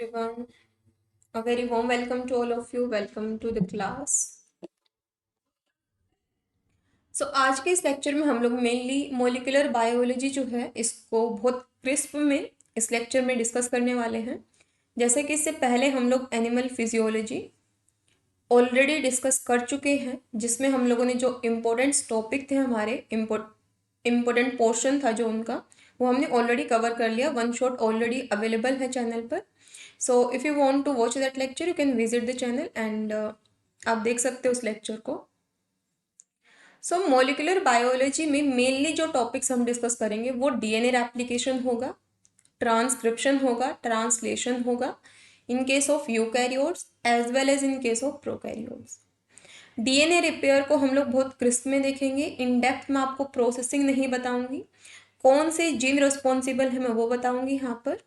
everyone. A very warm welcome to all of you. Welcome to the class. आज के इस lecture में हम लोग मेनली मोलिकुलर बायोलॉजी जो है इसको बहुत क्रिस्प में इस लेक्चर में डिस्कस करने वाले हैं। जैसे कि इससे पहले हम लोग एनिमल फिजियोलॉजी ऑलरेडी डिस्कस कर चुके हैं, जिसमें हम लोगों ने जो इम्पोर्टेंट टॉपिक थे, हमारे इम्पोर्टेंट पोर्शन था जो उनका, वो हमने ऑलरेडी कवर कर लिया। वन शॉट ऑलरेडी अवेलेबल है चैनल पर। So if you want to watch that lecture you can visit the channel and आप देख सकते हो उस लेक्चर को। मोलिकुलर बायोलॉजी में मेनली जो टॉपिक्स हम डिस्कस करेंगे वो डीएनए रेप्लिकेशन होगा, ट्रांसक्रिप्शन होगा, ट्रांसलेशन होगा in case of eukaryotes as well as in case of prokaryotes. DNA repair को हम लोग बहुत क्रिस्प में देखेंगे। इन डेप्थ में आपको प्रोसेसिंग नहीं बताऊंगी, कौन से जीन रिस्पॉन्सिबल है मैं वो बताऊंगी यहाँ पर।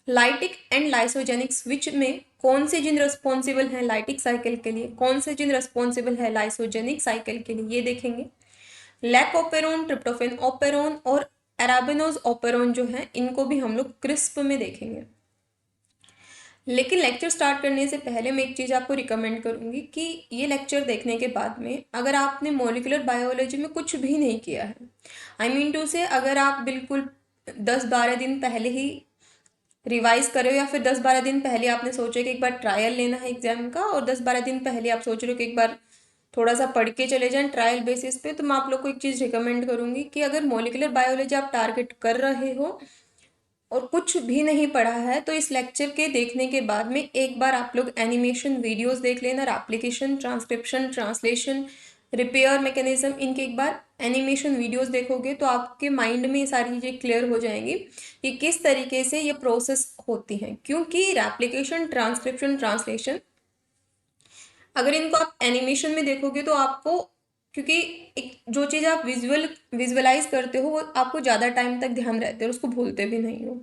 लाइटिक एंड लाइसोजेनिक स्विच में कौन से जीन रिस्पॉन्सिबल है लाइटिक साइकिल के लिए, कौन से जीन रिस्पॉन्सिबल है लाइसोजेनिक साइकिल के लिए, ये देखेंगे। लैक ओपेरोन, ट्रिप्टोफेन ओपेरोन और अराबिनोज ओपेरोन जो है इनको भी हम लोग क्रिस्प में देखेंगे। लेकिन लेक्चर स्टार्ट करने से पहले मैं एक चीज़ आपको रिकमेंड करूंगी कि ये लेक्चर देखने के बाद में अगर आपने मोलिकुलर बायोलॉजी में कुछ भी नहीं किया है, आई मीन टू से अगर आप बिल्कुल 10-12 दिन पहले ही रिवाइज करो या फिर 10-12 दिन पहले आपने सोचा कि एक बार ट्रायल लेना है एग्जाम का और 10-12 दिन पहले आप सोच रहे हो कि एक बार थोड़ा सा पढ़ के चले जाएं ट्रायल बेसिस पे, तो मैं आप लोग को एक चीज़ रिकमेंड करूंगी कि अगर मोलिकुलर बायोलॉजी आप टारगेट कर रहे हो और कुछ भी नहीं पढ़ा है तो इस लेक्चर के देखने के बाद में एक बार आप लोग एनिमेशन वीडियोस देख लेना, application, transcription, translation, repair mechanism, इनके एक बार एनिमेशन वीडियोस देखोगे तो आपके माइंड में ये सारी चीज़ें क्लियर हो जाएंगी कि किस तरीके से ये प्रोसेस होती हैं। क्योंकि एप्लीकेशन, ट्रांसक्रिप्शन, ट्रांसलेशन अगर इनको आप एनिमेशन में देखोगे तो आपको, क्योंकि एक जो चीज़ आप विजुअलाइज करते हो वो आपको ज़्यादा टाइम तक ध्यान रहते हो, उसको भूलते भी नहीं हो,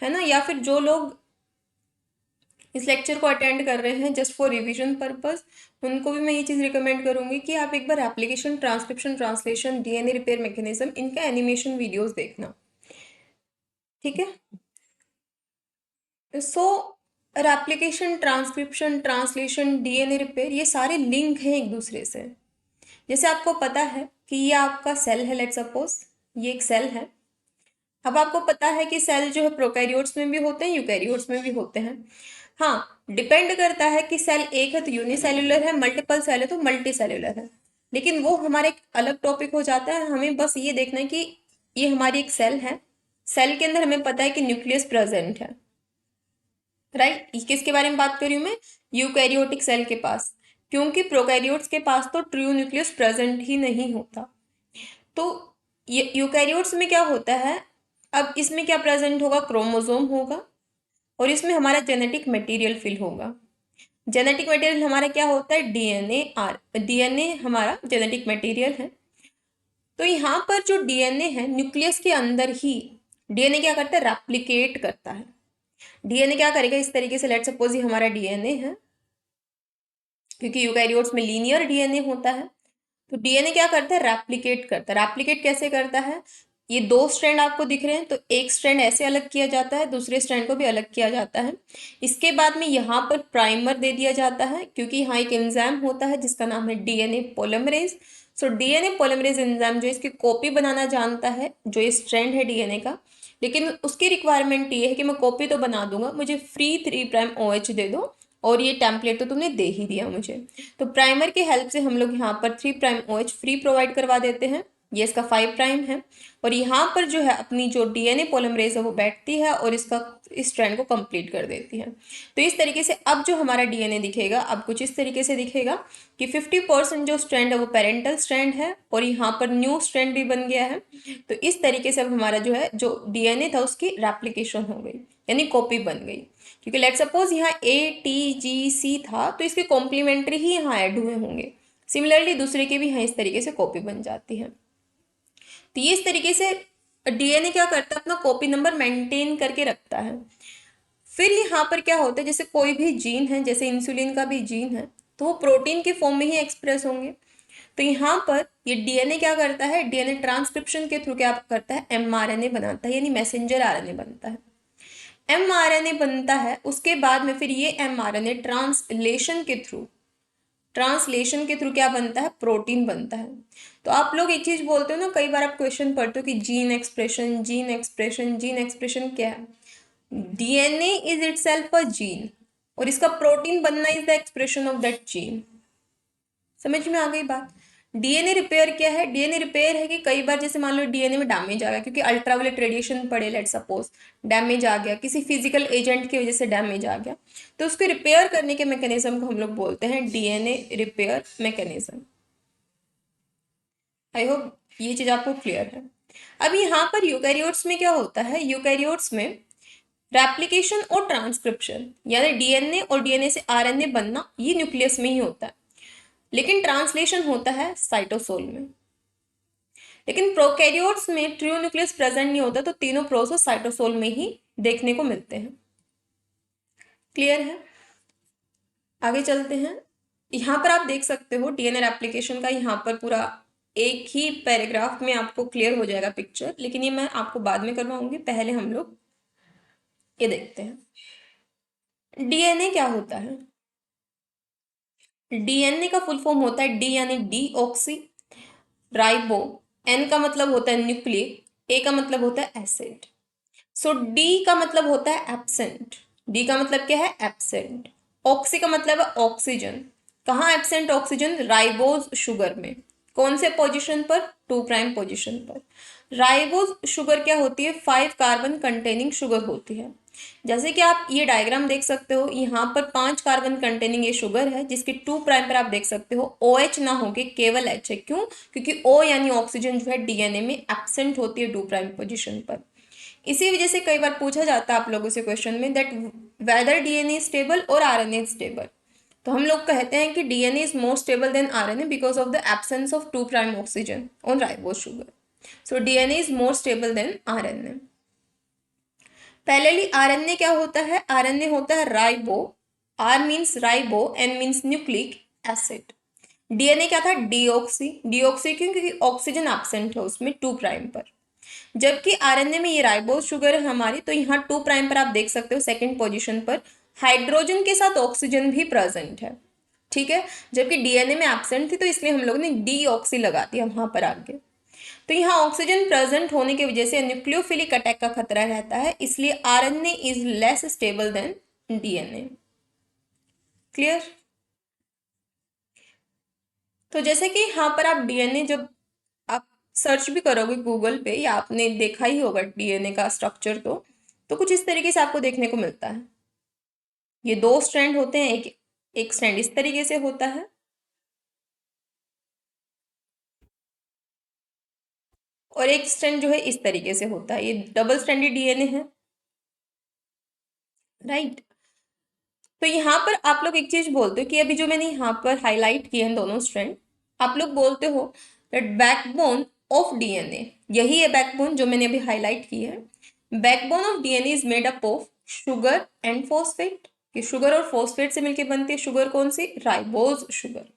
है ना। या फिर जो लोग इस लेक्चर को अटेंड कर रहे हैं जस्ट फॉर रिवीजन पर्पस, उनको भी मैं ये चीज़ रिकमेंड करूंगी कि आप एक बार application, transcription, translation, DNA repair mechanism, इनका एनिमेशन वीडियोस देखना, ठीक है। Application, transcription, translation, DNA repair, ये सारे लिंक हैं एक दूसरे से। जैसे आपको पता है कि ये आपका सेल है, लेट्स सपोज ये एक सेल है। अब आपको पता है कि सेल जो है प्रोकैरियोट्स में भी होते हैं, यूकैरियोट्स में भी होते हैं। हाँ, डिपेंड करता है कि सेल एक है तो यूनिसेल्युलर है, मल्टीपल सेल है तो मल्टी सेल्युलर है, लेकिन वो हमारे एक अलग टॉपिक हो जाता है। हमें बस ये देखना है कि ये हमारी एक सेल है, सेल के अंदर हमें पता है कि न्यूक्लियस प्रेजेंट है, राइट। किसके बारे में बात कर रही हूँ मैं? यूकैरियोटिक सेल के पास, क्योंकि प्रोकैरियोट्स के पास तो ट्रू न्यूक्लियस प्रेजेंट ही नहीं होता। तो ये यूकैरियोट्स में क्या होता है, अब इसमें क्या प्रेजेंट होगा? क्रोमोसोम होगा और इसमें हमारा जेनेटिक मटेरियल फिल होगा। जेनेटिक मटेरियल हमारा क्या होता है? डीएनए हमारा जेनेटिक मटेरियल है। तो यहाँ पर जो डीएनए है, न्यूक्लियस के अंदर ही डीएनए क्या करता है? रेप्लिकेट करता है। डीएनए क्या करेगा इस तरीके से, लेट्स सपोज ये हमारा डीएनए है, क्योंकि यूकैरियोट्स में लीनियर डीएनए होता है, तो डीएनए क्या करता है? रेप्लिकेट करता है। रेप्लिकेट कैसे करता है? ये दो स्ट्रैंड आपको दिख रहे हैं, तो एक स्ट्रैंड ऐसे अलग किया जाता है, दूसरे स्ट्रैंड को भी अलग किया जाता है। इसके बाद में यहाँ पर प्राइमर दे दिया जाता है, क्योंकि यहाँ एक एंजाइम होता है जिसका नाम है DNA polymerase. DNA polymerase enzyme जो इसकी कॉपी बनाना जानता है, जो ये स्ट्रैंड है डीएनए का, लेकिन उसकी रिक्वायरमेंट ये है कि मैं कॉपी तो बना दूंगा, मुझे फ्री 3' OH दे दो, और ये टेम्पलेट तो तुमने दे ही दिया मुझे। तो प्राइमर की हेल्प से हम लोग यहाँ पर 3' OH फ्री प्रोवाइड करवा देते हैं। ये इसका 5' है, और यहाँ पर जो है अपनी जो डीएनए पॉलीमरेज है वो बैठती है और इसका इस स्ट्रैंड को कंप्लीट कर देती है। तो इस तरीके से अब जो हमारा डीएनए दिखेगा, अब कुछ इस तरीके से दिखेगा कि 50% जो स्ट्रैंड है वो पेरेंटल स्ट्रैंड है और यहाँ पर न्यू स्ट्रैंड भी बन गया है। तो इस तरीके से अब हमारा जो है जो डीएनए था उसकी रेप्लिकेशन हो गई, यानी कॉपी बन गई। क्योंकि लेट सपोज यहाँ ATGC था तो इसके कॉम्प्लीमेंट्री ही यहाँ ऐड हुए होंगे, सिमिलरली दूसरे के भी यहाँ इस तरीके से कॉपी बन जाती है। तो ये इस तरीके से डीएनए क्या करता है? अपना कॉपी नंबर मेंटेन करके रखता है। फिर यहाँ पर क्या होता है, जैसे कोई भी जीन है, जैसे इंसुलिन का भी जीन है, तो वो प्रोटीन के फॉर्म में ही एक्सप्रेस होंगे। तो यहाँ पर ये डीएनए क्या करता है? डीएनए ट्रांसक्रिप्शन के थ्रू क्या करता है? mRNA बनाता है, यानी मैसेंजर आरएनए बनता है। mRNA बनता है, उसके बाद में फिर ये mRNA ट्रांसलेशन के थ्रू क्या बनता है, प्रोटीन बनता है। तो आप लोग एक चीज बोलते हो ना, कई बार आप क्वेश्चन पढ़ते हो कि जीन एक्सप्रेशन क्या है। DNA is itself a gene, और इसका प्रोटीन बनना is the expression of that gene. समझ में आ गई बात। डीएनए रिपेयर क्या है, डीएनए रिपेयर है कि कई बार जैसे मान लो डीएनए में डैमेज आ गया, क्योंकि अल्ट्रावायलेट रेडिएशन पड़े, लेट सपोज डैमेज आ गया, किसी फिजिकल एजेंट की वजह से डैमेज आ गया, तो उसको रिपेयर करने के मैकेनिज्म को हम लोग बोलते हैं DNA repair mechanism. I hope ये चीज आपको क्लियर है। अब यहाँ पर यूकैरियोट्स में क्या होता है, यूकैरियोट्स में रेप्लिकेशन और ट्रांसक्रिप्शन, यानी डीएनए और डीएनए से आरएनए बनना, ये न्यूक्लियस में ही होता है, लेकिन ट्रांसलेशन होता है साइटोसोल में। लेकिन प्रोकैरियोट्स में ट्रू न्यूक्लियस प्रेजेंट नहीं होता, तो तीनों प्रोसेस साइटोसोल में ही देखने को मिलते हैं। क्लियर है। आगे चलते हैं। यहाँ पर आप देख सकते हो डीएनए रेप्लिकेशन का, यहाँ पर पूरा एक ही पैराग्राफ में आपको क्लियर हो जाएगा पिक्चर, लेकिन ये मैं आपको बाद में करवाऊंगी, पहले हम लोग ये देखते हैं डीएनए क्या होता है। डीएनए का फुल फॉर्म होता है डी यानी डी ऑक्सी राइबो, एन का मतलब होता है न्यूक्लिक, ए का मतलब होता है एसिड। सो डी का मतलब होता है एब्सेंट, डी का मतलब क्या है, एब्सेंट। ऑक्सी का मतलब है ऑक्सीजन, कहाँ एब्सेंट ऑक्सीजन, राइबोज शुगर में, कौन से पोजीशन पर, 2' पोजीशन पर। राइबोज शुगर क्या होती है, 5 कार्बन कंटेनिंग शुगर होती है। जैसे कि आप ये डायग्राम देख सकते हो, यहाँ पर 5 कार्बन कंटेनिंग ये शुगर है, जिसके 2' पर आप देख सकते हो OH ना होके केवल H है। क्यों, क्योंकि O यानी ऑक्सीजन जो है डीएनए में एब्सेंट होती है 2' पोजीशन पर। इसी वजह से कई बार पूछा जाता है आप लोगों से क्वेश्चन में दैट वेदर डीएनए स्टेबल और आरएनए स्टेबल। तो हम लोग कहते हैं कि DNA is more stable than RNA because of the absence of 2' oxygen on ribose sugar. So DNA is more stable than RNA. पहले आरएनए क्या होता है, आरएनए होता है ribo, R means ribo, N means nucleic acid. DNA क्या था, deoxy, deoxy क्यों, क्योंकि ऑक्सीजन एब्सेंट है उसमें 2' पर। जबकि आरएनए में ये राइबोज शुगर है हमारी, तो यहाँ 2' पर आप देख सकते हो सेकंड पोजीशन पर हाइड्रोजन के साथ ऑक्सीजन भी प्रेजेंट है, ठीक है। जबकि डीएनए में एब्सेंट थी, तो इसलिए हम लोगों ने डीऑक्सी लगा दिया वहां पर आगे। तो यहाँ ऑक्सीजन प्रेजेंट होने की वजह से न्यूक्लियोफिलिक अटैक का खतरा रहता है, इसलिए RNA is less stable then DNA. Clear. तो जैसे कि यहाँ पर आप डीएनए जब आप सर्च भी करोगे गूगल पे, या आपने देखा ही होगा डीएनए का स्ट्रक्चर, तो कुछ इस तरीके से आपको देखने को मिलता है। ये 2 स्ट्रैंड होते हैं, एक स्ट्रैंड इस तरीके से होता है, और एक स्ट्रैंड जो है इस तरीके से होता है, ये डबल स्ट्रैंडेड डीएनए है, राइट। तो यहाँ पर आप लोग एक चीज बोलते हो कि अभी जो मैंने यहाँ पर हाईलाइट किए हैं दोनों स्ट्रैंड, आप लोग बोलते हो दैट बैकबोन ऑफ डीएनए, यही है बैकबोन जो मैंने अभी हाईलाइट की है। Backbone of DNA is made up of sugar and phosphate, कि शुगर और फॉस्फेट से मिलकर बनती है शुगर, कौन सी, राइबोज शुगर।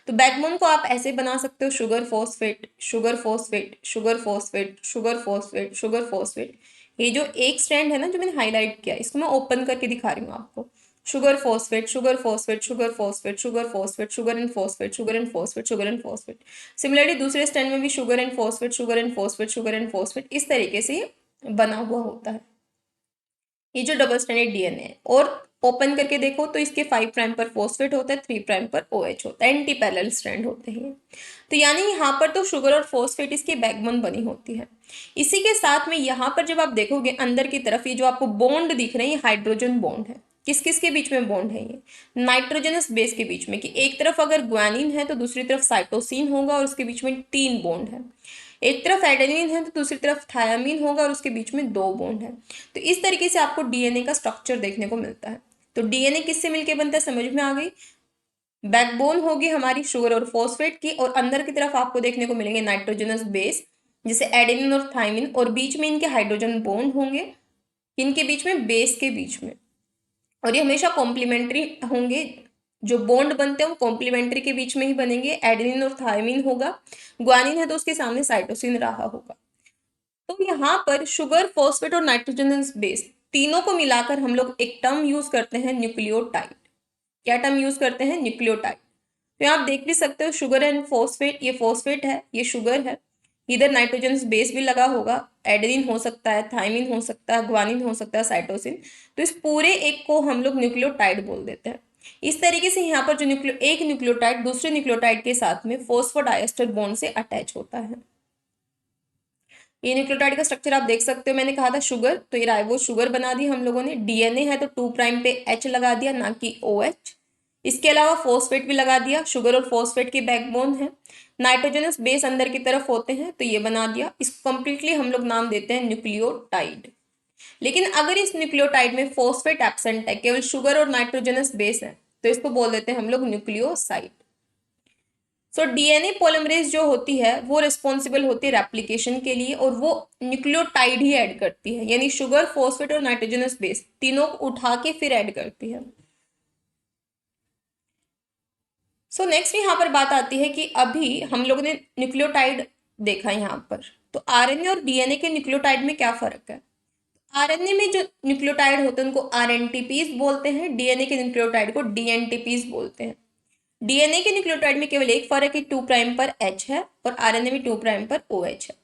तो बैकबोन को आप ऐसे बना सकते हो, sugar phosphate sugar phosphate sugar phosphate sugar phosphate sugar phosphate. ये जो एक स्ट्रैंड है ना जो मैंने हाईलाइट किया, इसको मैं ओपन करके दिखा रही हूँ आपको, sugar phosphate sugar phosphate sugar phosphate sugar phosphate sugar and phosphate sugar and phosphate sugar and phosphate. Similarly दूसरे स्ट्रैंड में भी sugar and phosphate sugar and phosphate sugar and phosphate, इस तरीके से ये बना हुआ होता है, ये जो डबल स्ट्रैंडेड डीएनए है। और ओपन करके देखो तो इसके 5' पर फॉस्फेट होता है, 3' पर OH होता है, एंटी पैरेलल स्ट्रैंड होते हैं। तो यानी यहाँ पर तो शुगर और फॉस्फेट इसकी बैकबोन बनी होती है। इसी के साथ में यहाँ पर जब आप देखोगे अंदर की तरफ, ये जो आपको बॉन्ड दिख रहे हैं ये हाइड्रोजन बॉन्ड है। किस किस के बीच में बॉन्ड है, ये नाइट्रोजनस बेस के बीच में, कि एक तरफ अगर ग्वानिन है तो दूसरी तरफ साइटोसिन होगा और उसके बीच में 3 बॉन्ड है। एक तरफ एडेनिन है तो दूसरी तरफ थायामीन होगा और उसके बीच में 2 बॉन्ड है। तो इस तरीके से आपको डीएनए का स्ट्रक्चर देखने को मिलता है। तो डीएनए किससे मिलके बनता है, समझ में आ गई। बैकबोन होगी हमारी शुगर और फॉस्फेट की, और अंदर की तरफ आपको देखने को मिलेंगे नाइट्रोजनस बेस जैसे एडेनिन और थायमिन, और बीच में इनके हाइड्रोजन बॉन्ड होंगे, इनके बीच में बेस के बीच में, और ये हमेशा कॉम्प्लीमेंट्री होंगे। जो बॉन्ड बनते हैं वो कॉम्प्लीमेंट्री के बीच में ही बनेंगे, एडेनिन और थायमिन होगा, ग्वानिन है तो उसके सामने साइटोसिन रहा होगा। तो यहाँ पर शुगर फॉस्फेट और नाइट्रोजनस बेस तीनों को मिलाकर हम लोग एक टर्म यूज करते हैं न्यूक्लियोटाइड। क्या टर्म यूज करते हैं? न्यूक्लियोटाइड। तो आप देख भी सकते हो शुगर एंड फॉस्फेट, ये फॉस्फेट है, ये शुगर है। इधर नाइट्रोजन बेस भी लगा होगा, एडेनिन हो सकता है, थाइमिन हो सकता है, ग्वानिन हो सकता है, साइटोसिन। तो इस पूरे एक को हम लोग न्यूक्लियोटाइड बोल देते हैं। इस तरीके से यहाँ पर जो एक न्यूक्लियोटाइड दूसरे न्यूक्लियोटाइड के साथ में फॉस्फोडाइएस्टर बॉन्ड से अटैच होता है। ये न्यूक्लियोटाइड का स्ट्रक्चर आप देख सकते हो, मैंने कहा था शुगर, तो ये राइबोज शुगर बना दी हम लोगों ने। डीएनए है तो 2 प्राइम पे एच लगा दिया, ना कि OH। इसके अलावा फॉस्फेट भी लगा दिया, शुगर और फॉस्फेट की बैकबोन है। नाइट्रोजनस बेस अंदर की तरफ होते हैं तो ये बना दिया। इसको कंप्लीटली हम लोग नाम देते हैं न्यूक्लियोटाइड। लेकिन अगर इस न्यूक्लियोटाइड में फॉस्फेट एब्सेंट है, केवल शुगर और नाइट्रोजनस बेस है, तो इसको बोल देते हैं हम लोग न्यूक्लियोसाइड। सो डीएनए पॉलीमरेज जो होती है वो रिस्पॉन्सिबल होती है रेप्लिकेशन के लिए, और वो न्यूक्लियोटाइड ही ऐड करती है, यानी शुगर, फॉस्फेट और नाइट्रोजनस बेस तीनों को उठा के फिर ऐड करती है। सो नेक्स्ट यहाँ पर बात आती है कि अभी हम लोगों ने न्यूक्लियोटाइड देखा यहाँ पर, तो आरएनए और डीएनए के न्यूक्लियोटाइड में क्या फर्क है? आरएनए में जो न्यूक्लियोटाइड होते हैं उनको आरएनटीपीज बोलते हैं, डीएनए के न्यूक्लियोटाइड को डीएनटीपीज बोलते हैं। डीएनए के न्यूक्लियोटाइड में केवल एक फर्क है, 2 प्राइम पर H है और आरएनए में 2 प्राइम पर OH है।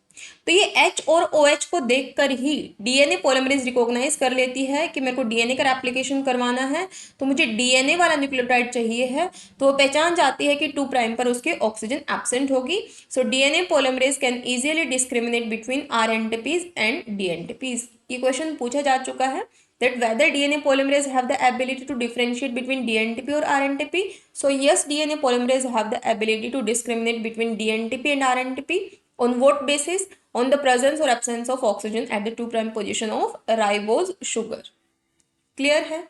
तो ये H और OH को देखकर ही डीएनए पॉलीमरेज रिकॉग्नाइज कर लेती है कि मेरे को डीएनए का एप्लीकेशन करवाना है, तो मुझे डीएनए वाला न्यूक्लियोटाइड चाहिए है। तो वो पहचान जाती है कि 2 प्राइम पर उसके ऑक्सीजन एब्सेंट होगी। So DNA polymerase can easily discriminate between rNTPs and dNTPs. ये क्वेश्चन पूछा जा चुका है that whether DNA polymerase have the ability to differentiate between DNTP or RNTP. So yes, DNA polymerase have the ability to discriminate between DNTP and RNTP. On what basis? On the presence or absence of oxygen at the 2 prime position of ribose sugar. Clear है?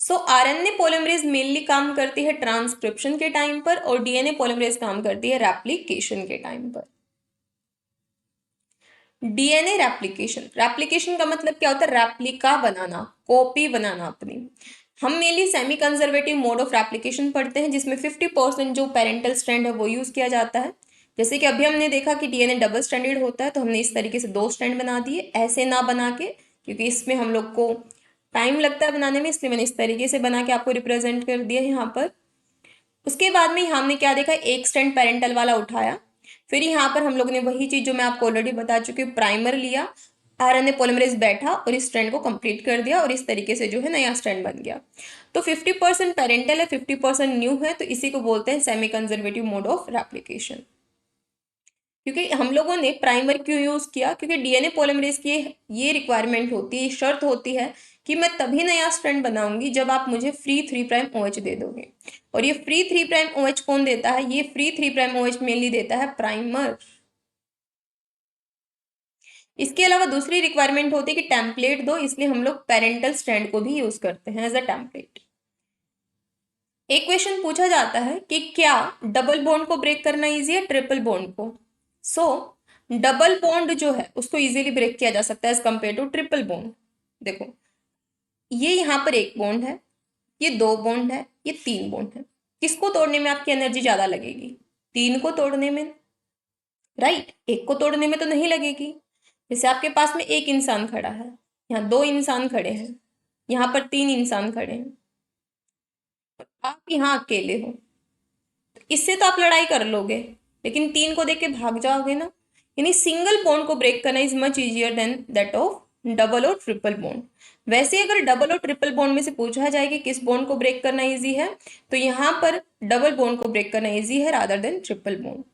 सो RNA polymerase mainly काम करती है transcription के time पर, और DNA polymerase काम करती है रेप्लिकेशन के टाइम पर। डीएनए रेप्लिकेशन, रेप्लिकेशन का मतलब क्या होता है? रेप्लिका बनाना, कॉपी बनाना अपनी। हम mainly semi conservative mode of replication पढ़ते हैं, जिसमें 50% जो पेरेंटल स्ट्रैंड है वो यूज किया जाता है। जैसे कि अभी हमने देखा कि डीएनए डबल स्ट्रैंडेड होता है, तो हमने इस तरीके से 2 स्ट्रैंड बना दिए, ऐसे ना बना के, क्योंकि इसमें हम लोग को टाइम लगता है बनाने में, इसलिए मैंने इस तरीके से बना के आपको रिप्रेजेंट कर दिया यहाँ पर। उसके बाद में हमने क्या देखा? एक स्ट्रैंड पेरेंटल वाला उठाया, फिर यहाँ पर हम लोग ने वही चीज जो मैं आपको ऑलरेडी बता चुकी हूँ, प्राइमर लिया, आरएनए पॉलीमरेज बैठा और इस स्ट्रैंड को कंप्लीट कर दिया, और इस तरीके से जो है नया स्ट्रैंड बन गया। तो 50% पेरेंटल है, 50% न्यू है, तो इसी को बोलते हैं semi conservative mode of replication. क्योंकि हम लोगों ने प्राइमर क्यों यूज किया? क्योंकि डीएनए पॉलीमरेज की ये रिक्वायरमेंट होती है, शर्त होती है कि मैं तभी नया स्ट्रैंड बनाऊंगी जब आप मुझे फ्री 3 प्राइम OH दे दोगे। और ये फ्री 3 प्राइम OH कौन देता है? ये फ्री 3 प्राइम OH मेनली देता है प्राइमर। इसके अलावा दूसरी रिक्वायरमेंट होती है कि टेम्पलेट दो, इसलिए हम लोग पेरेंटल स्ट्रैंड को भी यूज करते हैं एज अ टेम्पलेट। एक क्वेश्चन पूछा जाता है कि क्या डबल बॉन्ड को ब्रेक करना इजी है ट्रिपल बॉन्ड को? सो डबल बॉन्ड जो है उसको इजीली ब्रेक किया जा सकता है as compare to triple bond. देखो, ये यहाँ पर एक बॉन्ड है, ये 2 बॉन्ड है, ये 3 बॉन्ड है। किसको तोड़ने में आपकी एनर्जी ज्यादा लगेगी? 3 को तोड़ने में, राइट? एक को तोड़ने में तो नहीं लगेगी। जैसे आपके पास में एक इंसान खड़ा है, यहाँ 2 इंसान खड़े हैं, यहाँ पर 3 इंसान खड़े हैं, आप यहाँ अकेले हो, तो इससे तो आप लड़ाई कर लोगे, लेकिन 3 को देख के भाग जाओगे ना। यानी सिंगल बॉन्ड को ब्रेक करना is much easier than that of double और ट्रिपल बॉन्ड। वैसे अगर डबल और ट्रिपल बॉन्ड में से पूछा जाए कि किस बॉन्ड को ब्रेक करना इजी है, तो यहाँ पर डबल बॉन्ड को ब्रेक करना इजी है रादर देन ट्रिपल बॉन्ड।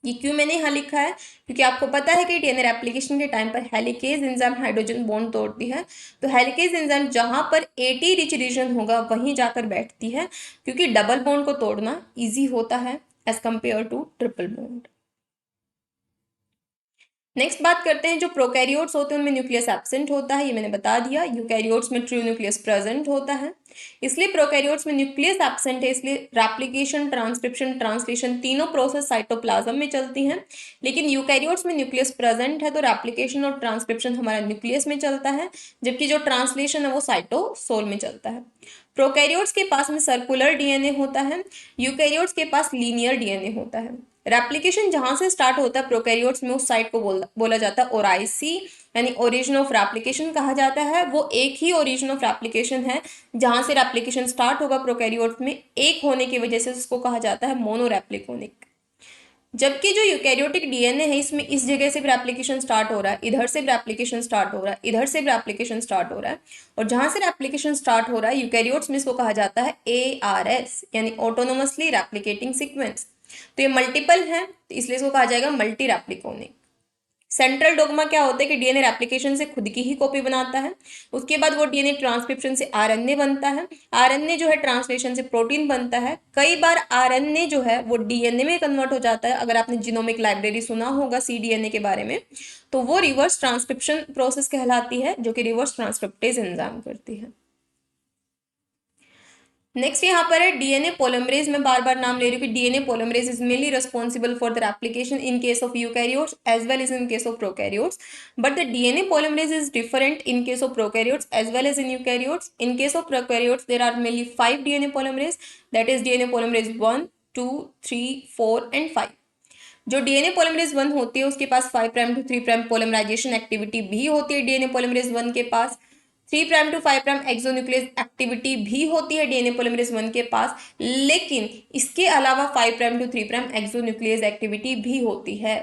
ये क्यों मैंने यहाँ लिखा है? क्योंकि आपको पता है कि डीएनए रेप्लिकेशन के टाइम पर हेलिकेज एंजाइम हाइड्रोजन बॉन्ड तोड़ती है, तो हेलिकेज एंजाइम जहां पर एटी रिच रीजन होगा वहीं जाकर बैठती है, क्योंकि डबल बॉन्ड को तोड़ना इजी होता है as compare to triple bond. Next बात करते हैं, जो प्रोकैरियोट्स होते हैं उनमें न्यूक्लियस एब्सेंट होता है, ये मैंने बता दिया। यूकैरियोट्स में ट्रू न्यूक्लियस प्रेजेंट होता है। इसलिए प्रोकैरियोट्स में न्यूक्लियस एब्सेंट है, इसलिए रेप्लिकेशन, ट्रांसक्रिप्शन, ट्रांसलेशन तीनों प्रोसेस साइटोप्लाज्म में चलती हैं। लेकिन यूकैरियोट्स में न्यूक्लियस प्रेजेंट है, तो रेप्लिकेशन और ट्रांसक्रिप्शन हमारा न्यूक्लियस में चलता है, जबकि जो ट्रांसलेशन है वो साइटोसोल में चलता है। प्रोकैरियोट्स के पास में सर्कुलर डीएनए होता है, यूकैरियोट्स के पास लीनियर डीएनए होता है। रेप्लिकेशन जहां से स्टार्ट होता है प्रोकैरियोट्स में, उस साइट को बोला जाता है ओराइसी, यानी ओरिजिन ऑफ रेप्लिकेशन कहा जाता है। वो एक ही ओरिजिन ऑफ रेप्लिकेशन है जहां से रेप्लिकेशन स्टार्ट होगा प्रोकैरियोट्स में, एक होने की वजह से उसको कहा जाता है मोनोरेप्लिकोनिक। जबकि जो यूकैरियोटिक डीएनए है, इसमें इस जगह से भी रेप्लिकेशन स्टार्ट हो रहा है, इधर से भी रेप्लिकेशन स्टार्ट हो रहा है, इधर से भी रेप्लिकेशन स्टार्ट हो रहा है, और जहां से रेप्लिकेशन स्टार्ट हो रहा है यूकैरियोट्स में, इसको कहा जाता है ARS, यानी ऑटोनोमसली रेप्लिकेटिंग सीक्वेंस। तो ये मल्टीपल है, तो इसलिए इसको कहा जाएगा मल्टी रेप्लिकोनिक। सेंट्रल डोग्मा क्या होता है कि डीएनए रेप्लिकेशन से खुद की ही कॉपी बनाता है, उसके बाद वो डीएनए ट्रांसक्रिप्शन से आरएनए बनता है, आरएनए जो है ट्रांसलेशन से प्रोटीन बनता है, कई बार आरएनए जो है वो डीएनए में कन्वर्ट हो जाता है। अगर आपने जीनोमिक लाइब्रेरी सुना होगा cDNA के बारे में, तो वो रिवर्स ट्रांसक्रिप्शन प्रोसेस कहलाती है, जो कि रिवर्स ट्रांसक्रिप्टेज एंजाइम करती है। नेक्स्ट यहाँ पर है डीएनए पोलिमरेज। मैं बार बार नाम ले रही हूँ कि DNA polymerase is mainly responsible for the replication in case of eukaryotes as well as in case of prokaryotes, but the DNA polymerase is different in case of prokaryotes as well as in eukaryotes. In case of prokaryotes, there are mainly 5 DNA polymerase, that is DNA polymerase 1, 2, 3, 4 and 5। जो DNA polymerase 1 होती है उसके पास 5 prime to 3 prime polymerization activity भी होती है DNA polymerase 1 के पास, 3 prime to 5 prime exonuclease activity भी होती है डीएनए polymerase 1 के पास, लेकिन इसके अलावा 5 prime to 3 prime exonuclease activity भी होती है।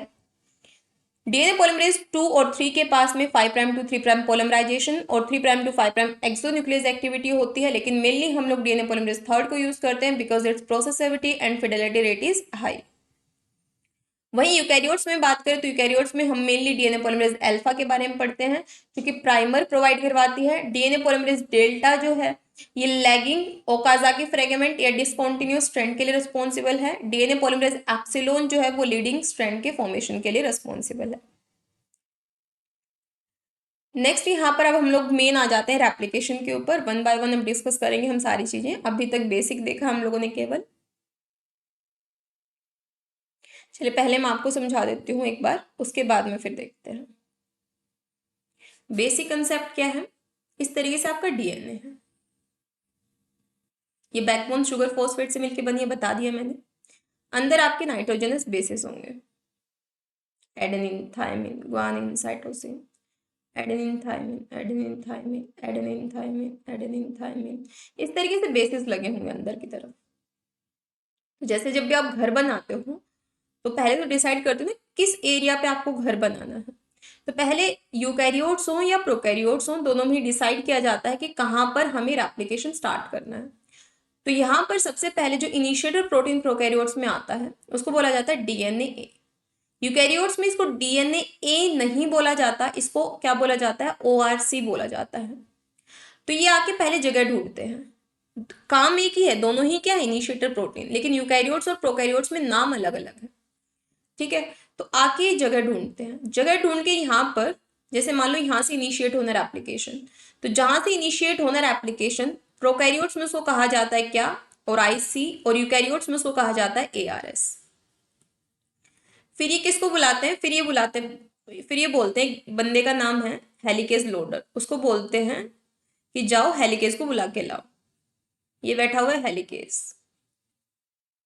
डीएनए polymerase 2 और 3 के पास में 5 प्राइम टू 3 प्राइम पोलिमराइजेशन और 3 prime to 5 prime exonuclease activity होती है, लेकिन मेनली हम लोग डीएनए polymerase 3 को यूज करते हैं because its processivity and fidelity rate is high. वहीं यूकैरियोट्स में बात करें तो यूकैरियोट्स में हम मेनली डीएनए polymerase अल्फा के बारे में पढ़ते हैं, क्योंकि प्राइमर प्रोवाइड करवाती है। डीएनए polymerase डेल्टा जो है ये लैगिंग ओकाजाकी फ्रेगमेंट या डिसकंटिन्यूअस स्ट्रैंड के लिए रिस्पॉन्सिबल है। डीएनए polymerase एप्सिलॉन जो है वो लीडिंग स्ट्रैंड के फॉर्मेशन के लिए रिस्पॉन्सिबल है। नेक्स्ट यहाँ पर अब हम लोग मेन आ जाते हैं रेप्लिकेशन के ऊपर, वन बाय वन हम डिस्कस करेंगे हम सारी चीजें। अभी तक बेसिक देखा हम लोगों ने केवल। चलिए पहले मैं आपको समझा देती हूँ एक बार, उसके बाद में फिर देखते हैं। बेसिक कंसेप्ट क्या है, इस तरीके से आपका डीएनए है, ये बैकबोन शुगर फॉस्फेट से मिलकर बनी है, बता दिया मैंने। अंदर आपके नाइट्रोजनस बेसिस होंगे, adenine, thymine, guanine, cytosine, adenine thymine, adenine thymine, adenine thymine, adenine thymine, इस तरीके से बेसिस लगे होंगे अंदर की तरफ। तो जैसे जब भी आप घर बनाते हो तो पहले तो डिसाइड करते हो ना किस एरिया पे आपको घर बनाना है। तो पहले यूकैरियोट्स हो या प्रोकैरियोट्स हो, दोनों में डिसाइड किया जाता है कि कहाँ पर हमें रेप्लिकेशन स्टार्ट करना है। तो यहाँ पर सबसे पहले जो इनिशिएटर प्रोटीन प्रोकैरियोट्स में आता है उसको बोला जाता है डीएनए। यूकैरियोट्स में इसको डीएनए नहीं बोला जाता, इसको क्या बोला जाता है, ORC बोला जाता है। तो ये आके पहले जगह ढूंढते हैं, काम एक ही है, दोनों ही क्या है, इनिशिएटर प्रोटीन, लेकिन यूकैरियोट्स और प्रोकैरियोट्स में नाम अलग अलग है। ठीक है, तो आके जगह ढूंढते हैं, जगह ढूंढ के यहाँ पर जैसे मान लो यहाँ से इनिशिएट होना है एप्लीकेशन, तो जहां से इनिशिएट होना है एप्लीकेशन, प्रोकैरियोट्स में उसको कहा जाता है क्या, ORC, और यूकैरियोट्स में उसको कहा जाता है ARS। फिर ये किसको बुलाते हैं, फिर ये बोलते हैं, बंदे का नाम है हेलिकेज लोडर, उसको बोलते हैं कि जाओ हेलिकेज को बुला के लाओ। ये बैठा हुआ है हेलिकेज,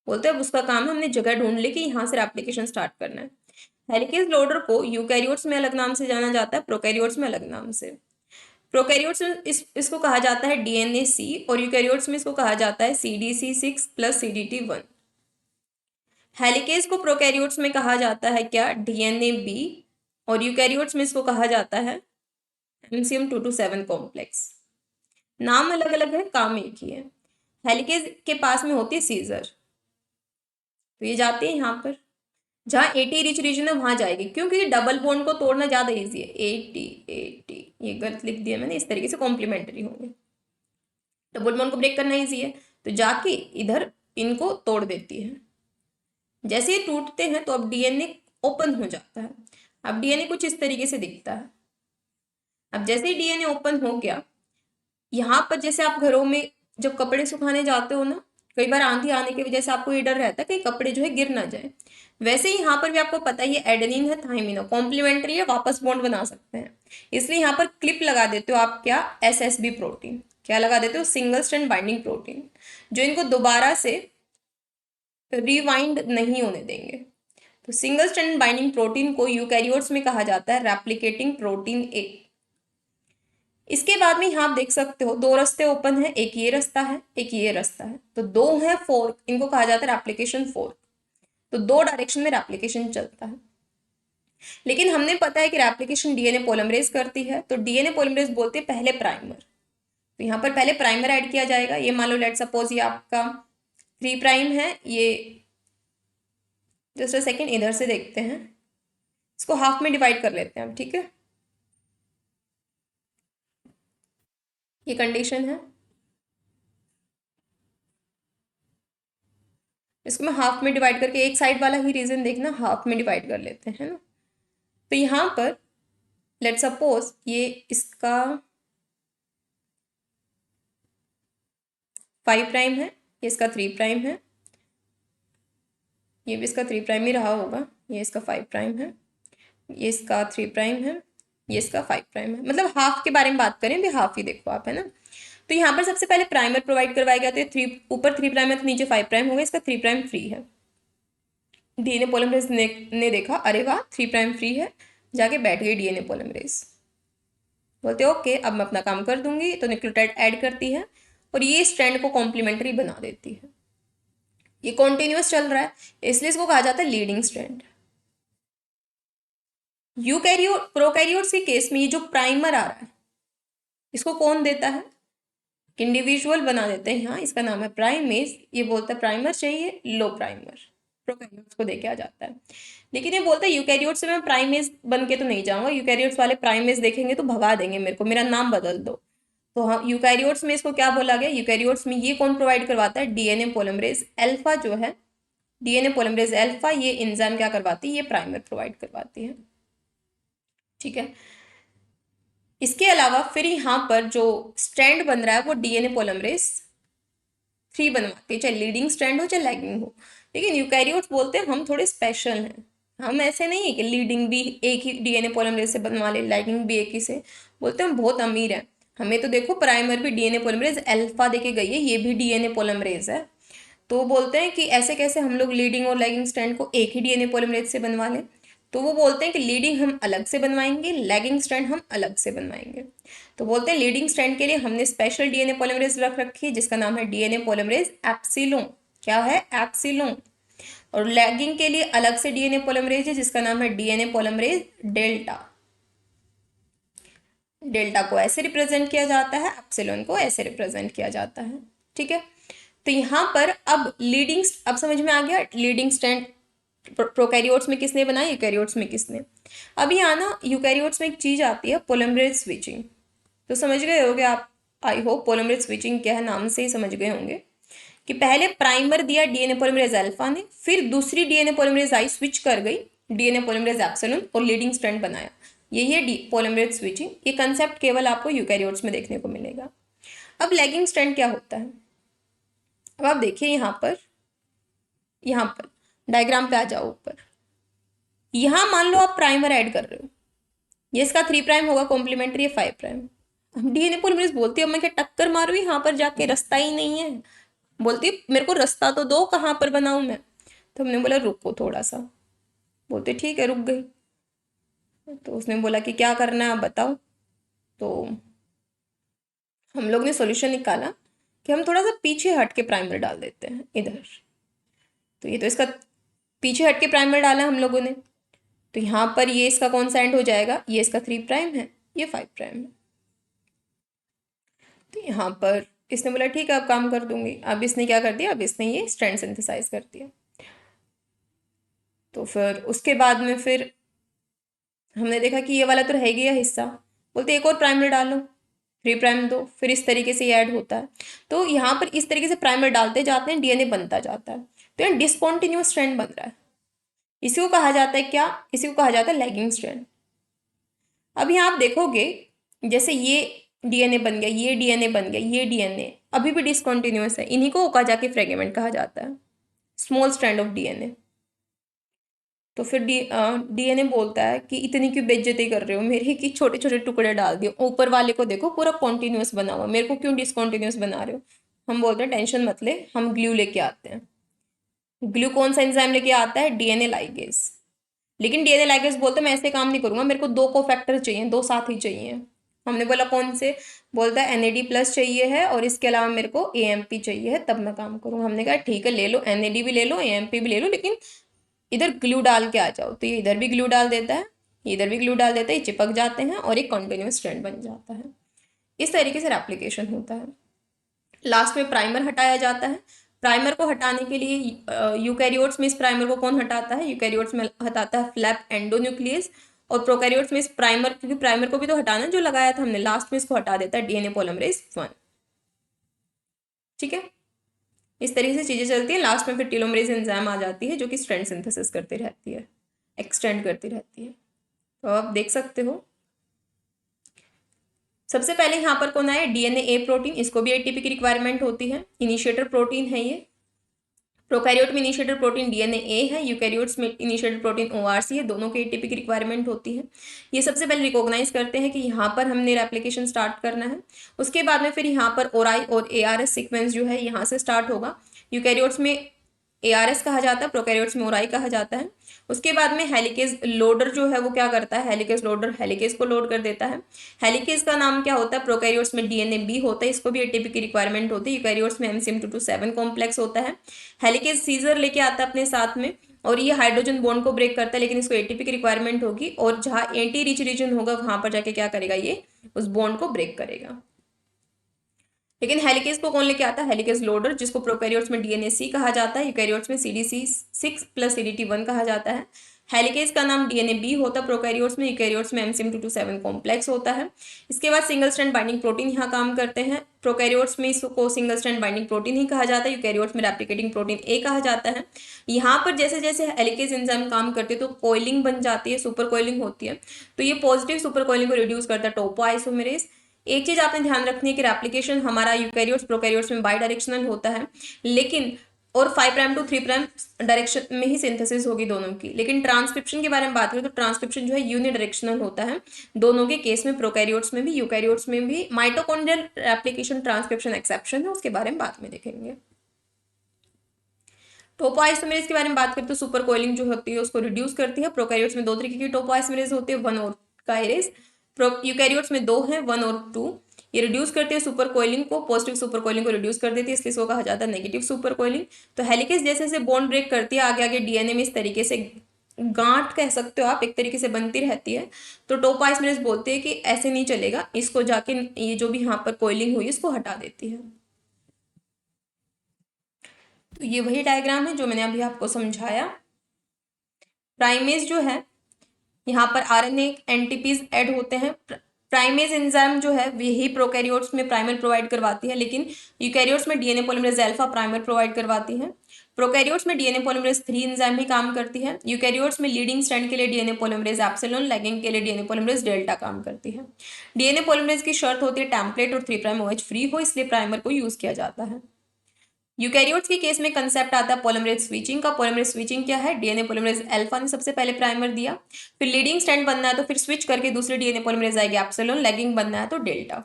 बोलते हैं उसका काम है हमने जगह ढूंढ ली कि यहाँ से एप्लीकेशन स्टार्ट करना है। हेलिकेज लोडर को यूकैरियोट्स में अलग नाम से जाना जाता है, प्रोकैरियोट्स में अलग नाम से। प्रोकैरियोट्स में इसको कहा जाता है DNAC, और यूकैरियोट्स में इसको कहा जाता है CDC6 प्लस CDT1। हेलिकेज को प्रोकैरियोट्स में कहा जाता है क्या, DNAB, और यूकैरियोट्स में इसको कहा जाता है MCM227 कॉम्प्लेक्स। नाम अलग अलग है, काम एक ही है। हेलिकेज के पास में होती है सीजर, तो ये जाती है यहाँ पर, जहाँ AT रिच रीजन है वहां जाएगी, क्योंकि डबल बॉन्ड को तोड़ना ज्यादा इजी है। AT, ये गलत लिख दिया मैंने, इस तरीके से कॉम्प्लीमेंट्री होंगे, डबल बॉन्ड को ब्रेक करना इजी है, तो जाके इधर इनको तोड़ देती है। जैसे ये टूटते हैं तो अब DNA ओपन हो जाता है। अब DNA कुछ इस तरीके से दिखता है। अब जैसे ही DNA ओपन हो गया, यहाँ पर जैसे आप घरों में जब कपड़े सुखाने जाते हो ना, कई बार आंधी आने की वजह से आपको ये डर रहता है कि कपड़े जो है गिर ना जाए, वैसे ही यहाँ पर भी आपको पता है ये एडेनिन है, थाइमिन है, कॉम्प्लीमेंट्री है, वापस बॉन्ड बना सकते हैं, इसलिए यहाँ पर क्लिप लगा देते हो आप, क्या, SSB प्रोटीन, क्या लगा देते हो, सिंगल स्ट्रैंड बाइंडिंग प्रोटीन, जो इनको दोबारा से रिवाइंड नहीं होने देंगे। तो सिंगल स्ट्रैंड बाइंडिंग प्रोटीन को यूकैरियोट्स में कहा जाता है रेप्लिकेटिंग प्रोटीन ए। इसके बाद में यहाँ आप देख सकते हो दो रास्ते ओपन है, एक ये रास्ता है, एक ये रास्ता है, तो दो है फोर्क, इनको कहा जाता है रेप्लिकेशन फोर्क। तो दो डायरेक्शन में रेप्लिकेशन चलता है। लेकिन हमने पता है कि रेप्लिकेशन डीएनए पॉलीमरेज करती है, तो डीएनए पॉलीमरेज बोलते हैं पहले प्राइमर। तो यहाँ पर पहले प्राइमर ऐड किया जाएगा। ये मान लो लेट सपोज ये आपका 3 प्राइम है, ये जस्ट अ सेकेंड इधर से देखते हैं, इसको हाफ में डिवाइड कर लेते हैं हम, ठीक है। ये कंडीशन है, इसको मैं हाफ में डिवाइड करके एक साइड वाला ही रीजन देखना, हाफ में डिवाइड कर लेते हैं ना। तो यहाँ पर लेट सपोज ये इसका 5 प्राइम है, ये इसका 3 प्राइम है, ये भी इसका 3 प्राइम ही रहा होगा, ये इसका 5 प्राइम है, ये इसका 3 प्राइम है, ये इसका 5 प्राइम है। मतलब हाफ के बारे में बात करें तो हाफ ही देखो आप, है ना। तो यहाँ पर सबसे पहले प्राइमर प्रोवाइड करवाया गया, तो 3 ऊपर 3 प्राइम है तो नीचे 5 प्राइम होगा, इसका 3 प्राइम फ्री है। डीएनए पॉलीमरेज ने देखा अरे वाह 3 प्राइम फ्री है, जाके बैठ गई डीएनए पॉलीमरेज, बोलते ओके अब मैं अपना काम कर दूंगी, तो न्यूक्लियोटाइड ऐड करती है और ये स्ट्रैंड को कॉम्प्लीमेंट्री बना देती है। ये कॉन्टिन्यूस चल रहा है, इसलिए इसको कहा जाता है लीडिंग स्ट्रैंड। यूकैरियोट प्रोकैरियोट्स के केस में ये जो प्राइमर आ रहा है इसको कौन देता है, इंडिविजुअल बना देते हैं, यहाँ इसका नाम है प्राइमेज। ये बोलता है प्राइमर चाहिए, लो प्राइमर, प्रोकैरियोट्स को देके आ जाता है। लेकिन ये बोलता है यूकैरियोट्स से मैं प्राइमेज बन के तो नहीं जाऊंगा, यूकैरियोट्स वाले प्राइमेज देखेंगे तो भगा देंगे मेरे को, मेरा नाम बदल दो। तो हाँ यूकैरियोट्स में इसको क्या बोला गया, यूकैरियोट्स में ये कौन प्रोवाइड करवाता है, डीएनए पॉलीमरेज अल्फा जो है, डीएनए पॉलीमरेज अल्फा, ये एंजाइम क्या करवाती है, ये प्राइमर प्रोवाइड करवाती है, ठीक है। इसके अलावा फिर यहाँ पर जो स्ट्रैंड बन रहा है वो डीएनए पॉलीमरेज 3 बनवाती है, चाहे लीडिंग स्ट्रैंड हो चाहे लैगिंग हो। लेकिन यूकैरियोट्स बोलते हैं हम थोड़े स्पेशल हैं, हम ऐसे नहीं है कि लीडिंग भी एक ही डीएनए पॉलीमरेज से बनवा ले, लैगिंग भी एक ही से, बोलते हैं हम बहुत अमीर हैं। हमें तो देखो प्राइमर भी डीएनए पॉलीमरेज अल्फा देके गई है, ये भी डीएनए पॉलीमरेज है। तो बोलते हैं कि ऐसे कैसे हम लोग लीडिंग और लैगिंग स्ट्रैंड को एक ही डीएनए पॉलीमरेज से बनवा लें। तो वो बोलते हैं कि लीडिंग हम अलग से बनवाएंगे, लैगिंग स्ट्रैंड हम अलग से बनवाएंगे। तो बोलते हैं लीडिंग स्ट्रैंड के लिए हमने स्पेशल डीएनए पॉलीमरेज रख रखी है जिसका नाम है डीएनए पॉलीमरेज एप्सिलोन, क्या है एप्सिलोन। और लैगिंग के लिए अलग से डीएनए पॉलीमरेज है जिसका नाम है डीएनए पॉलीमरेज डेल्टा। डेल्टा को ऐसे रिप्रेजेंट किया जाता है, एप्सिलोन को ऐसे रिप्रेजेंट किया जाता है, ठीक है। तो यहाँ पर अब लीडिंग, अब समझ में आ गया लीडिंग स्ट्रैंड प्रोकैरियोट्स में किसने बनाया, यूकैरियोट्स में किसने। अब यहाँ ना यूकैरियोट्स में एक चीज आती है पॉलीमरेज स्विचिंग, तो समझ गए होंगे आप, आई होप पॉलीमरेज स्विचिंग क्या है नाम से ही समझ गए होंगे कि पहले प्राइमर दिया डीएनए पॉलीमरेज अल्फा ने, फिर दूसरी डीएनए पॉलीमरेज आई स्विच कर गई डीएनए पॉलीमरेज एप्सिलॉन और लीडिंग स्ट्रैंड बनाया, यही है पॉलीमरेज स्विचिंग। ये कंसेप्ट केवल आपको यूकैरियोट्स में देखने को मिलेगा। अब लैगिंग स्ट्रैंड क्या होता है, अब आप देखिए यहाँ पर डायग्राम पे आ जाओ ऊपर, यहाँ मान लो आप प्राइमर ऐड कर रहे हो, ये इसका 3 प्राइम होगा कॉम्प्लीमेंट्री, 5 प्राइम। हम डीएनए पॉलीमरेज बोलती है मैं क्या टक्कर मारू यहाँ पर जाके, रास्ता ही नहीं है, बोलती है मेरे को रास्ता तो दो, कहाँ पर बनाऊं मैं। तो हमने बोला रुको थोड़ा सा, बोलते ठीक है रुक गई। तो उसने बोला कि क्या करना है आप बताओ। तो हम लोग ने सॉल्यूशन निकाला कि हम थोड़ा सा पीछे हट के प्राइमर डाल देते हैं इधर। तो ये तो इसका पीछे हट के प्राइमर डाला हम लोगों ने, तो यहाँ पर ये इसका कौन सा एंड हो जाएगा, ये इसका 3 प्राइम है, ये 5 प्राइम है। तो यहाँ पर इसने बोला ठीक है अब काम कर दूंगी। अब इसने क्या कर दिया, अब इसने ये स्ट्रैंड सिंथेसाइज कर दिया। तो फिर उसके बाद में फिर हमने देखा कि ये वाला तो रह गया हिस्सा, बोलते एक और प्राइमर डालो, 3 प्राइम दो, फिर इस तरीके से ये ऐड होता है। तो यहाँ पर इस तरीके से प्राइमर डालते जाते हैं, डीएनए बनता जाता है। तो यहाँ डिसकॉन्टिन्यूअस स्ट्रैंड बन रहा है, इसी को कहा जाता है क्या, इसी को कहा जाता है लैगिंग स्ट्रैंड। अब यहाँ आप देखोगे जैसे ये डीएनए बन गया, ये डीएनए बन गया, ये डीएनए अभी भी डिसकॉन्टिन्यूअस है, इन्हीं को ओकाजाकी फ्रेगमेंट कहा जाता है, स्मॉल स्ट्रैंड ऑफ डीएनए। तो फिर डीएनए बोलता है कि इतनी क्यों बेइज्जती कर रहे हो मेरी, कि छोटे छोटे टुकड़े डाल दिए, ऊपर वाले को देखो पूरा कॉन्टिन्यूअस बना हुआ, मेरे को क्यों डिसकॉन्टिन्यूअस बना रहे हो। हम बोलते हैं टेंशन मत ले, हम ग्लू लेके आते हैं। ग्लू कौन सा एंजाइम लेके आता है? DNA ligase. लेकिन डीएनए लाइगेज बोलते मैं ऐसे काम नहीं करूंगा, मेरे को दो कोफैक्टर चाहिए, दो साथी चाहिए। हमने बोला कौन से? बोलता है NAD+ चाहिए है और इसके अलावा मेरे को AMP चाहिए है, तब मैं काम करूंगा। हमने कहा ठीक है ले लो, NAD भी ले लो, AMP भी ले लो, लेकिन इधर ग्लू डाल के आ जाओ। तो ये इधर भी ग्लू डाल देता है, इधर भी ग्लू डाल देता है, ये चिपक जाते हैं और एक कंटिन्यूस स्ट्रैंड बन जाता है। इस तरीके से एप्लीकेशन होता है। लास्ट में प्राइमर हटाया जाता है। प्राइमर को हटाने के लिए यूकैरियोट्स में इस प्राइमर को कौन हटाता है? यूकैरियोट्स में हटाता है फ्लैप एंडोन्यूक्लियस, और प्रोकैरियोट्स में इस प्राइमर, क्योंकि प्राइमर को भी तो हटाना जो लगाया था हमने, लास्ट में इसको हटा देता है DNA पॉलीमरेज 1। ठीक है, इस तरीके से चीजें चलती है। लास्ट में फिर टेलोमरेज एंजाइम आ जाती है जो कि स्ट्रैंड सिंथेसिस करती रहती है, एक्सटेंड करती रहती है। तो आप देख सकते हो सबसे पहले यहाँ पर कौन आया? DNA प्रोटीन, इसको भी ATP की रिक्वायरमेंट होती है, इनिशिएटर प्रोटीन है ये। प्रोकैरियोट में इनिशिएटर प्रोटीन DNA है, यूकैरियोट्स में इनिशिएटर प्रोटीन ORC है, दोनों के ATP की रिक्वायरमेंट होती है। ये सबसे पहले रिकॉग्नाइज करते हैं कि यहाँ पर हमने रेप्लिकेशन स्टार्ट करना है। उसके बाद में फिर यहाँ पर ORI और ARS सीक्वेंस जो है यहाँ से स्टार्ट होगा। यूकैरियोट्स में ARS कहा जाता है, प्रोकैरियोट्स में ORI कहा जाता है। उसके बाद में हेलिकेज लोडर जो है वो क्या करता है? हेलिकेज लोडर हेलिकेज को लोड कर देता है। हेलिकेज का नाम क्या होता है? प्रोकैरियोट्स में DNAB होता है, इसको भी ATP की रिक्वायरमेंट होती है। यूकैरियोट्स में MCM227 कॉम्प्लेक्स होता है। हेलिकेज सीजर लेके आता है अपने साथ में, और ये हाइड्रोजन बॉन्ड को ब्रेक करता है, लेकिन इसको ATP की रिक्वायरमेंट होगी, और जहाँ एंटी रिच रीजन होगा वहां पर जाके क्या करेगा? ये उस बॉन्ड को ब्रेक करेगा। लेकिन हेलिकेज को कौन लेके आता है? हेलिकेज लोडर, जिसको प्रोकैरियोट्स में DNAC कहा जाता है, यूकैरियोट्स में CDC6 + CDT1 कहा जाता है। हेलिकेज का नाम DNAB होता है प्रोकैरियोट्स में, यूकैरियोट्स में MCM227 कॉम्प्लेक्स होता है। इसके बाद सिंगल स्ट्रैंड बाइंडिंग प्रोटीन यहाँ काम करते हैं। प्रोकैरियोट्स में इसको सिंगल स्ट्रैंड बाइंडिंग प्रोटीन ही कहा जाता है, यूकैरियोट्स में रेप्लिकेटिंग प्रोटीन A कहा जाता है। यहाँ पर जैसे जैसे हेलिकेज एंजाइम काम करते हैं तो कोइलिंग बन जाती है, सुपर कोइलिंग होती है, तो ये पॉजिटिव सुपर कोइलिंग को रिड्यूस करता है टोपोआइसोमेरेज। एक चीज आपने ध्यान रखनी है कि रेप्लिकेशन हमारा यूकैरियोट्स प्रोकैरियोट्स में बाई डायरेक्शनल होता है, लेकिन और 5' to 3' डायरेक्शन में ही सिंथेसिस होगी दोनों की। लेकिन ट्रांसक्रिप्शन के बारे में बात करें तो ट्रांसक्रिप्शन जो है यूनिडायरेक्शनल होता है दोनों के केस में, प्रोकैरियोट्स में भी यूकैरियोट्स में भी। माइटोकॉन्ड्रियल रेप्लिकेशन ट्रांसक्रिप्शन एक्सेप्शन है, उसके बारे में बाद में देखेंगे। टोपोआइसोमेरेज के बारे में बात करें तो सुपर कोइलिंग जो होती है उसको रिड्यूस करती है। प्रोकैरियोट्स में दो तरीके की टोपोआइसोमेरेज होती है, 1 और काइरेज। यूकैरियोट्स में 2 हैं, 1 और 2। ये रिड्यूस करते हैं सुपर कोइलिंग को, पॉजिटिव सुपर कोइलिंग को रिड्यूस कर देती है, इसलिए इसको कहा जाता है नेगेटिव सुपर कोइलिंग। तो हेलिकेज जैसे जैसे बॉन्ड ब्रेक करती है आगे आगे DNA में इस तरीके से गांठ कह सकते हो आप, एक तरीके से बनती रहती है। तो टोपोआइसोमेरेज बोलते हैं कि ऐसे नहीं चलेगा, इसको जाके ये जो भी यहाँ पर कोइलिंग हुई इसको हटा देती है। तो ये वही डायग्राम है जो मैंने अभी आपको समझाया। प्राइमेज जो है यहाँ पर RNA एंटीपीज ऐड होते हैं। प्राइमेज एंजाइम जो है यही प्रोकैरियोट्स में प्राइमर प्रोवाइड करवाती है, लेकिन यूकैरियोट्स में DNA polymerase alpha primer provide करवाती है। प्रोकैरियोट्स में DNA पॉलीमरेज 3 एंजाइम ही काम करती है। यूकैरियोट्स में लीडिंग स्ट्रैंड के लिए DNA पॉलीमरेज एप्सिलॉन, लैगिंग के लिए DNA पॉलीमरेज डेल्टा काम करती है। DNA पॉलीमरेज की शर्त होती है टेम्पलेट और 3' OH फ्री हो, इसलिए प्राइमर को यूज किया जाता है। यूकैरियोट्स के केस में कंसेप्ट आता है पॉलीमरेज स्विचिंग का। पॉलीमरेज स्विचिंग क्या है? DNA पॉलीमरेज अल्फा ने सबसे पहले प्राइमर दिया, फिर लीडिंग स्ट्रैंड बनना है तो फिर स्विच करके दूसरे DNA पॉलीमरेज आएगी एप्सिलॉन, लैगिंग बनना है तो डेल्टा।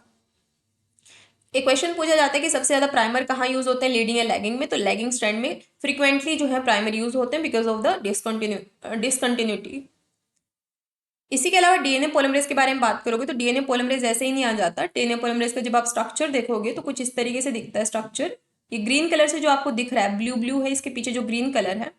एक क्वेश्चन पूछा जाता है कि सबसे ज्यादा प्राइमर कहाँ यूज होते हैं, लीडिंग या लैगिंग में? तो लैगिंग स्ट्रैंड में फ्रीक्वेंटली जो है प्राइमर यूज होते हैं बिकॉज ऑफ द डिसकंटिन्यूटी। इसी के अलावा DNA पॉलीमरेज के बारे में बात करोगे तो DNA पॉलीमरेज ऐसे ही नहीं आ जाता। DNA पॉलीमरेज का जब आप स्ट्रक्चर देखोगे तो कुछ इस तरीके से दिखता है स्ट्रक्चर। ये ग्रीन कलर से जो आपको दिख रहा है, ब्लू ब्लू है इसके पीछे जो ग्रीन कलर है,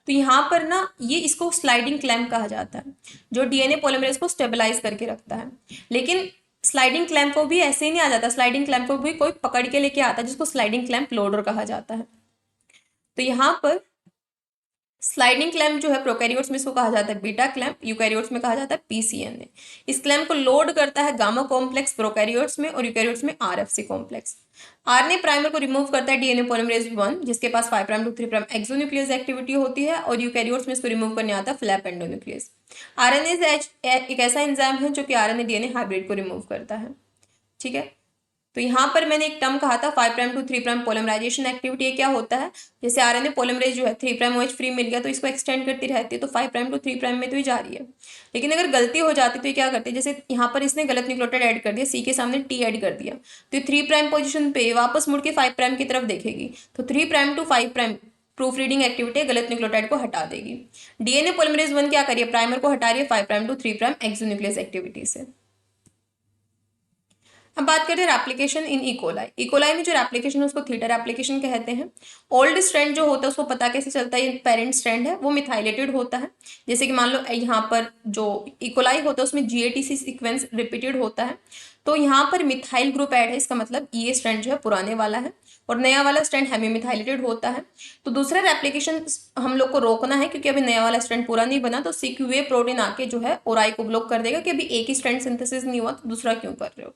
तो यहाँ पर ना ये इसको स्लाइडिंग क्लैंप कहा जाता है, जो DNA पॉलीमरेज को स्टेबलाइज करके रखता है। लेकिन स्लाइडिंग क्लैंप को भी ऐसे ही नहीं आ जाता, स्लाइडिंग क्लैंप को भी कोई पकड़ के लेके आता है जिसको स्लाइडिंग क्लैंप लोडर कहा जाता है। तो यहाँ पर स्लाइडिंग क्लैंप जो है प्रोकैरियोट्स में इसको कहा जाता है बीटा क्लैंप, यूकैरियोट्स में कहा जाता है PCNA। इस क्लैंप को लोड करता है गामा कॉम्प्लेक्स प्रोकैरियोट्स में, और यूकैरियोट्स में RFC कॉम्प्लेक्स। RNA प्राइमर को रिमूव करता है DNA पॉलीमरेज 1, जिसके पास 5' to 3' एक्सोन्यूक्लियस एक्टिविटी होती है, और यूकैरियोट्स में इसको रिमूव करने आता है फ्लैप एंडोन्यूक्लियस। RNase एक ऐसा एंजाइम है जो कि RNA DNA हाइब्रिड को रिमूव करता है। ठीक है, तो यहाँ पर मैंने एक टर्म कहा था 5' to 3' पोलिमराइजेशन एक्टिविटी। ये क्या होता है? जैसे RNA पोलिमरेज जो है 3' OH फ्री मिल गया तो इसको एक्सटेंड करती रहती है, तो 5' to 3' में तो ही जा रही है। लेकिन अगर गलती हो जाती तो ये क्या करती है, जैसे यहाँ पर इसने गलत न्यूक्लियोटाइड ऐड कर दिया, C के सामने T ऐड कर दिया, तो ये 3' पोजिशन पे वापस मुड़ के 5' की तरफ देखेगी, तो 3' to 5' प्रूफ रीडिंग एक्टिविटी गलत न्यूक्लियोटाइड को हटा देगी। डीएनए पॉलीमरेज 1 क्या करिए, प्राइमर को हटा रही है 5 prime to 3 prime exonuclease activity से। अब बात करते हैं एप्लीकेशन इन इकोलाई। इकोलाई में जो एप्लीकेशन है उसको थीटर एप्लीकेशन कहते हैं। ओल्ड स्ट्रैंड जो होता है उसको पता कैसे चलता है, ये पेरेंट स्ट्रैंड है वो मिथाइलेटेड होता है। जैसे कि मान लो यहाँ पर जो इकोलाई होता है उसमें जीएटीसी सीक्वेंस रिपीटेड होता है, तो यहाँ पर मिथाइल ग्रुप ऐड है, इसका मतलब ये स्ट्रैंड जो है पुराने वाला है और नया वाला स्ट्रैंड हेमी मिथाइलेटेड होता है। तो दूसरा एप्लीकेशन हम लोग को रोकना है क्योंकि अभी नया वाला स्ट्रैंड पूरा नहीं बना, तो सीक्यूए प्रोटीन आके जो है ओराई को ब्लॉक कर देगा कि अभी एक ही स्ट्रैंड सिंथेसिस नहीं हुआ तो दूसरा क्यों कर रहे हो।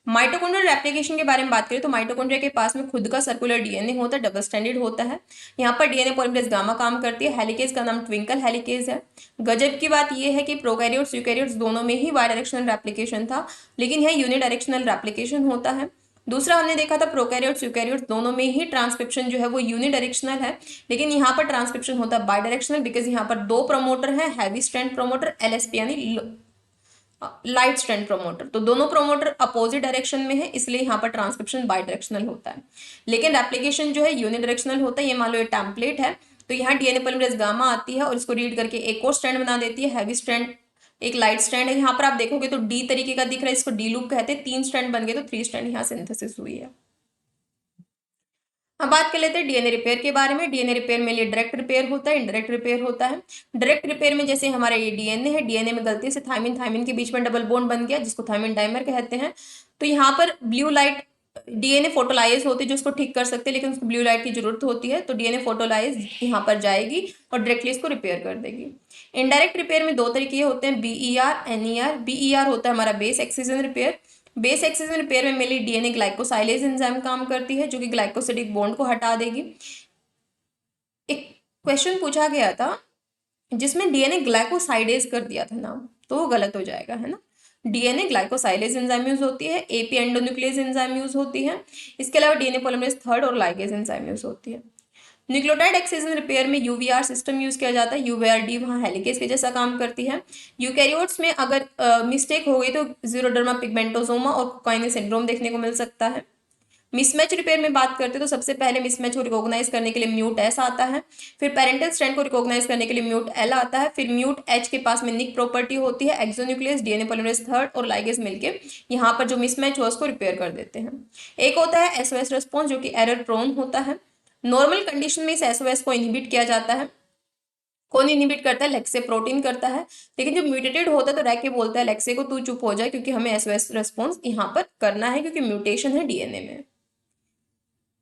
माइटोकॉन्ड्रियल रेप्लिकेशन के बारे में बात करें तो माइटोकॉन्ड्रिया के पास में खुद का सर्कुलर डीएनए होता है, डबल स्टैंडर्ड होता है। यहाँ पर डीएनए पॉलीमरेज गामा काम करती है। हेलिकेज का नाम ट्विंकल हेलिकेज है। गजब की बात यह है कि प्रोकैरियोट्स यूकैरियोट्स दोनों में ही बायडायरेक्शनल रेप्लिकेशन था, लेकिन यह यूनिडायरेक्शनल रेप्लिकेशन होता है। दूसरा हमने देखा था प्रोकैरियोट्स यूकैरियोट्स दोनों में ही ट्रांसक्रिप्शन जो है वो यूनिडायरेक्शनल है, लेकिन यहाँ पर ट्रांसक्रिप्शन होता है बायडायरेक्शनल, बिकॉज यहाँ पर दो प्रमोटर है, हैवी स्ट्रैंड प्रमोटर, एलएसपी यानी लाइट स्ट्रैंड प्रमोटर, तो दोनों प्रमोटर अपोजिट डायरेक्शन में है, इसलिए यहाँ पर ट्रांसक्रिप्शन बाई डायरेक्शनल होता है। लेकिन रेप्लिकेशन जो है यूनिडायरेक्शनल होता है। ये मान लो ये टेम्पलेट है, तो यहाँ डीएनए पॉलीमरेज गामा आती है और इसको रीड करके एक और स्ट्रैंड बना देती है, हैवी स्ट्रैंड, एक लाइट स्ट्रैंड है। यहाँ पर आप देखोगे तो डी तरीके का दिख रहा है, इसको डी लूप कहते हैं। 3 स्ट्रैंड बन गए तो 3 स्ट्रैंड यहाँ सिंथेसिस हुई है। अब बात कर लेते हैं डीएनए रिपेयर के बारे में। डीएनए रिपेयर में लिए डायरेक्ट रिपेयर होता है, इनडायरेक्ट रिपेयर होता है। डायरेक्ट रिपेयर में जैसे हमारा ये डीएनए है, डीएनए में गलती से थायमिन थायमिन के बीच में डबल बॉन्ड बन गया जिसको थायमिन डाइमर कहते हैं, तो यहाँ पर ब्लू लाइट, डीएनए फोटोलाइज होती है जो उसको ठीक कर सकते हैं, लेकिन उसको ब्लू लाइट की जरूरत होती है, तो डीएनए फोटोलाइज यहाँ पर जाएगी और डायरेक्टली इसको रिपेयर कर देगी। इनडायरेक्ट रिपेयर में 2 तरीके होते हैं, बीईआर, एनईआर। बीईआर होता है हमारा base excision repair. Base excision repair में मेनली डीएनए ग्लाइकोसाइलेज एंजाइम काम करती है जो कि ग्लाइकोसिडिक बॉन्ड को हटा देगी। एक क्वेश्चन पूछा गया था जिसमें डीएनए ग्लाइकोसाइडेज कर दिया था नाम, तो वो गलत हो जाएगा, है ना। डीएनए ग्लाइकोसाइलेज एंजाइम यूज होती है, एपी एंडोन्यूक्लियस एंजाइम यूज होती है, इसके अलावा डीएनए पॉलीमरेज थर्ड और लाइगेज एंजाइम यूज होती है। न्यूक्लियोटाइड एक्सिजन रिपेयर में यूवीआर सिस्टम यूज किया जाता है। यूवीआरडी वहाँ हेलिकेज के जैसा काम करती है। यूकैरियोट्स में अगर मिस्टेक हो गई तो जीरोडर्मा पिगमेंटोसोमा और कोकाइनी सिंड्रोम देखने को मिल सकता है। मिसमैच रिपेयर में बात करते हैं तो सबसे पहले मिसमैच को रिकॉग्नाइज करने के लिए म्यूट एस आता है, फिर पेरेंटल स्ट्रैंड को रिकॉग्नाइज करने के लिए म्यूट एल आता है, फिर म्यूट एच के पास में निक प्रॉपर्टी होती है, एक्सोन्यूक्लियस, डीएनए पॉलीमरेज थर्ड और लाइगेज मिलके यहाँ पर जो मिसमैच हो उसको रिपेयर कर देते हैं। एक होता है एसओएस रेस्पॉन्स जो कि एरर प्रोन होता है। नॉर्मल कंडीशन में इस एसओएस को इनहिबिट किया जाता है। कौन इनहिबिट करता है, लेक्से प्रोटीन करता है, लेकिन जब म्यूटेटेड होता है तो रैके बोलता है लेक्से को तू चुप हो जाए क्योंकि हमें एसओएस रेस्पॉन्स यहाँ पर करना है क्योंकि म्यूटेशन है डीएनए में।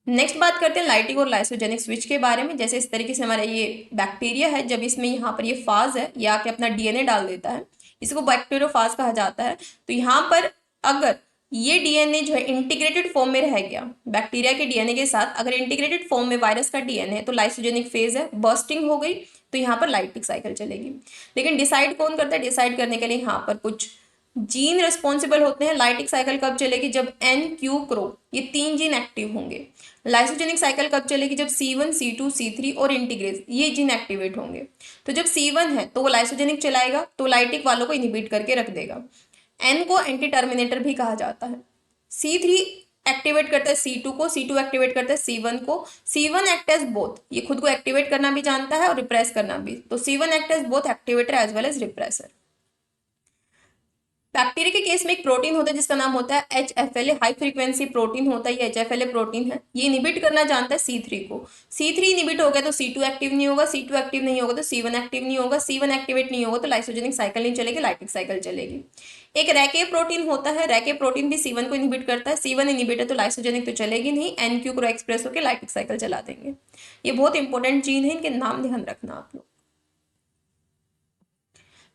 नेक्स्ट बात करते हैं लाइटिक और लाइसोजेनिक स्विच के बारे में। जैसे इस तरीके से हमारा ये बैक्टीरिया है, जब इसमें यहाँ पर ये फाज है ये आके अपना डीएनए डाल देता है, इसको बैक्टीरियोफाज कहा जाता है। तो यहाँ पर अगर ये डीएनए जो है इंटीग्रेटेड फॉर्म में रह गया बैक्टीरिया के डीएनए के साथ, अगर इंटीग्रेटेड फॉर्म में वायरस का डीएनए है तो लाइसोजेनिक फेज है, बर्स्टिंग हो गई तो यहाँ पर लाइटिक साइकिल चलेगी। लेकिन डिसाइड कौन करता है, डिसाइड करने के लिए यहाँ पर कुछ जीन रिस्पॉन्सिबल होते हैं। लाइटिक साइकिल कब चलेगी, जब एन क्यू क्रो ये 3 जीन एक्टिव होंगे। लाइसोजेनिक साइकिल कब चलेगी, जब C1 C2 C3 और इंटीग्रेज ये जीन एक्टिवेट होंगे। तो जब C1 है तो वो लाइसोजेनिक चलाएगा तो लाइटिक वालों को इनहिबिट करके रख देगा। एन को एंटी टर्मिनेटर भी कहा जाता है। C3 एक्टिवेट करता है C2 को, C2 एक्टिवेट करता है C1 को। C1 एक्ट एज बोथ, ये खुद को एक्टिवेट करना भी जानता है और रिप्रेस करना भी, तो C1 act as both activator as well as repressor. Bacteria के केस में एक प्रोटीन होता है जिसका नाम होता है HFLA, हाई फ्रीक्वेंसी प्रोटीन होता है, ये HFLA प्रोटीन है। ये इनहिबिट करना जानता है C3 को। C3 इनहिबिट हो गया तो C2 एक्टिव नहीं होगा, C2 एक्टिव नहीं होगा तो C1 एक्टिव नहीं होगा, C1 एक्टिवेट नहीं होगा तो लाइसोजेनिक साइकिल नहीं चलेगी, लाइटिक साइकिल चलेगी। एक रैके प्रोटीन होता है, रैके प्रोटीन भी C1 को इनहिबिट करता है। C1 इनहिबिट है तो लाइसोजेनिक तो चलेगी नहीं, NQ को एक्सप्रेस होकर लाइटिक साइकिल चला देंगे। ये बहुत इंपॉर्टेंट जीन है, इनके नाम ध्यान रखना आप लोग।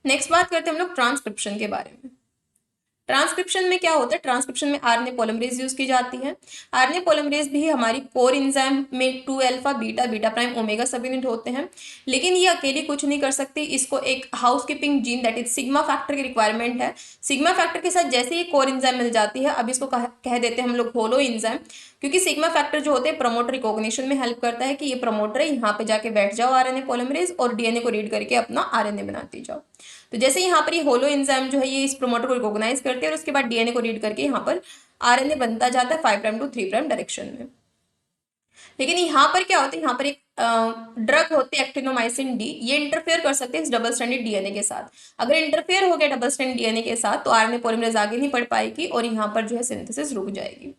नेक्स्ट बात करते हैं हम लोग ट्रांसक्रिप्शन के बारे में। ट्रांसक्रिप्शन में क्या होता है, ट्रांसक्रिप्शन में आरएनए पॉलीमरेज यूज की जाती है। आरएनए पॉलीमरेज भी हमारी कोर एंजाइम में 2 alpha beta beta prime omega सब यूनिट होते हैं, लेकिन ये अकेली कुछ नहीं कर सकती। इसको एक housekeeping gene that is sigma factor की रिक्वायरमेंट है। सिग्मा फैक्टर के साथ जैसे ही कोर एंजाइम मिल जाती है, अब इसको कह देते हैं हम लोग होलो एंजाइम, क्योंकि सिग्मा फैक्टर जो होते हैं प्रमोटर रिकॉग्निशन में हेल्प करता है कि ये प्रमोटर है, यहाँ पे जाके बैठ जाओ आरएनए पॉलीमरेज और डीएनए को रीड करके अपना आरएनए बनाती जाओ। तो जैसे यहाँ पर ये होलो एंजाइम जो है ये इस प्रोमोटर को रिकॉग्नाइज करते हैं और उसके बाद डीएनए को रीड करके यहाँ पर आरएनए बनता जाता है 5 प्राइम टू 3 प्राइम डायरेक्शन में। लेकिन यहाँ पर क्या होता है, यहाँ पर एक ड्रग होते हैं एक्टिनोमाइसिन डी, ये इंटरफेयर कर सकते हैं इस डबल स्ट्रैंडेड डीएनए के साथ। अगर इंटरफेयर हो गया डबल स्ट्रैंडेड डीएनए के साथ तो आरएनए पॉलीमरेज आगे नहीं बढ़ पाएगी और यहाँ पर जो है सिंथेसिस रुक जाएगी।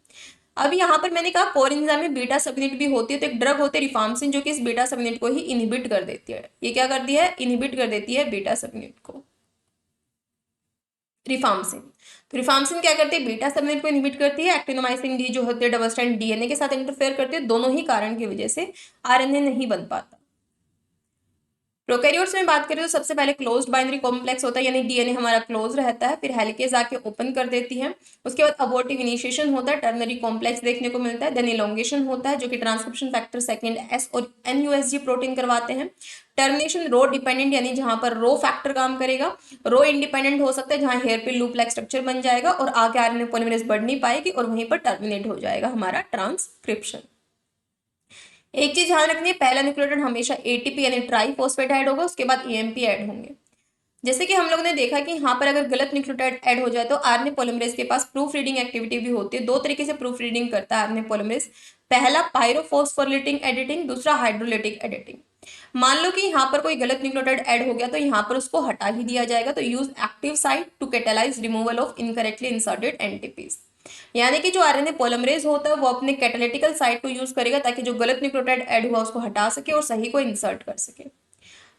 अब यहाँ पर मैंने कहा कोर एंजाइम में बीटा सबयूनिट भी होती है, तो एक ड्रग होती है रिफार्मसिन जो कि इस बीटा सबयूनिट को ही इनहिबिट कर देती है। ये क्या करती है? इनहिबिट कर देती है बीटा सबयूनिट को, रिफार्मसिन। तो रिफार्मसिन क्या करती है? बीटा सबयूनिट को इनहिबिट करती है। एक्टिनोमाइसिन डी जो होती है डबल स्ट्रैंड डीएनए के साथ इंटरफेयर करती है। दोनों ही कारण की वजह से आरएनए नहीं बन पाता। प्रोकैरियोट्स में बात करें तो सबसे पहले क्लोज्ड बाइनरी कॉम्प्लेक्स होता है, यानी डीएनए हमारा क्लोज रहता है, फिर हेलिकेज आके ओपन कर देती है। उसके बाद अबॉर्टिव इनिशिएशन होता है, टर्नरी कॉम्प्लेक्स देखने को मिलता है, देन इलोंगेशन होता है जो कि ट्रांसक्रिप्शन फैक्टर सेकंड एस और एनयूएसजी प्रोटीन करवाते हैं। टर्मिनेशन रो डिपेंडेंट, यानी जहां पर रो फैक्टर काम करेगा। रो इंडिपेंडेंट हो सकता है जहां hairpin loop like structure बन जाएगा और आगे आरएनए पॉलीमरेज बढ़ नहीं पाएगी और वहीं पर टर्मिनेट हो जाएगा हमारा ट्रांसक्रिप्शन। एक चीज ध्यान रखनी है, पहला न्यूक्लियोटाइड हमेशा एटीपी यानी ट्राइफॉस्फेट होगा, उसके बाद ईएमपी ऐड होंगे। जैसे कि हम लोगों ने देखा कि यहाँ पर अगर गलत न्यूक्लियोटाइड ऐड हो जाए तो आरएनए पॉलीमरेज के पास प्रूफ रीडिंग एक्टिविटी भी होती है। दो तरीके से प्रूफ रीडिंग करता है आरएनए पॉलीमरेज, पहला पायरोफॉस्फोरिलेटिंग एडिटिंग, दूसरा हाइड्रोलिटिक एडिटिंग। मान लो कि यहाँ पर कोई गलत न्यूक्लियोटाइड ऐड हो गया तो यहाँ पर उसको हटा ही दिया जाएगा, तो use active site to catalyse removal of incorrectly inserted NTPs. यानी कि जो आरएनए पॉलीमरेज होता है वो अपने कैटालिटिकल साइट को यूज करेगा ताकि जो गलत न्यूक्लियोटाइड ऐड हुआ उसको हटा सके और सही को इंसर्ट कर सके।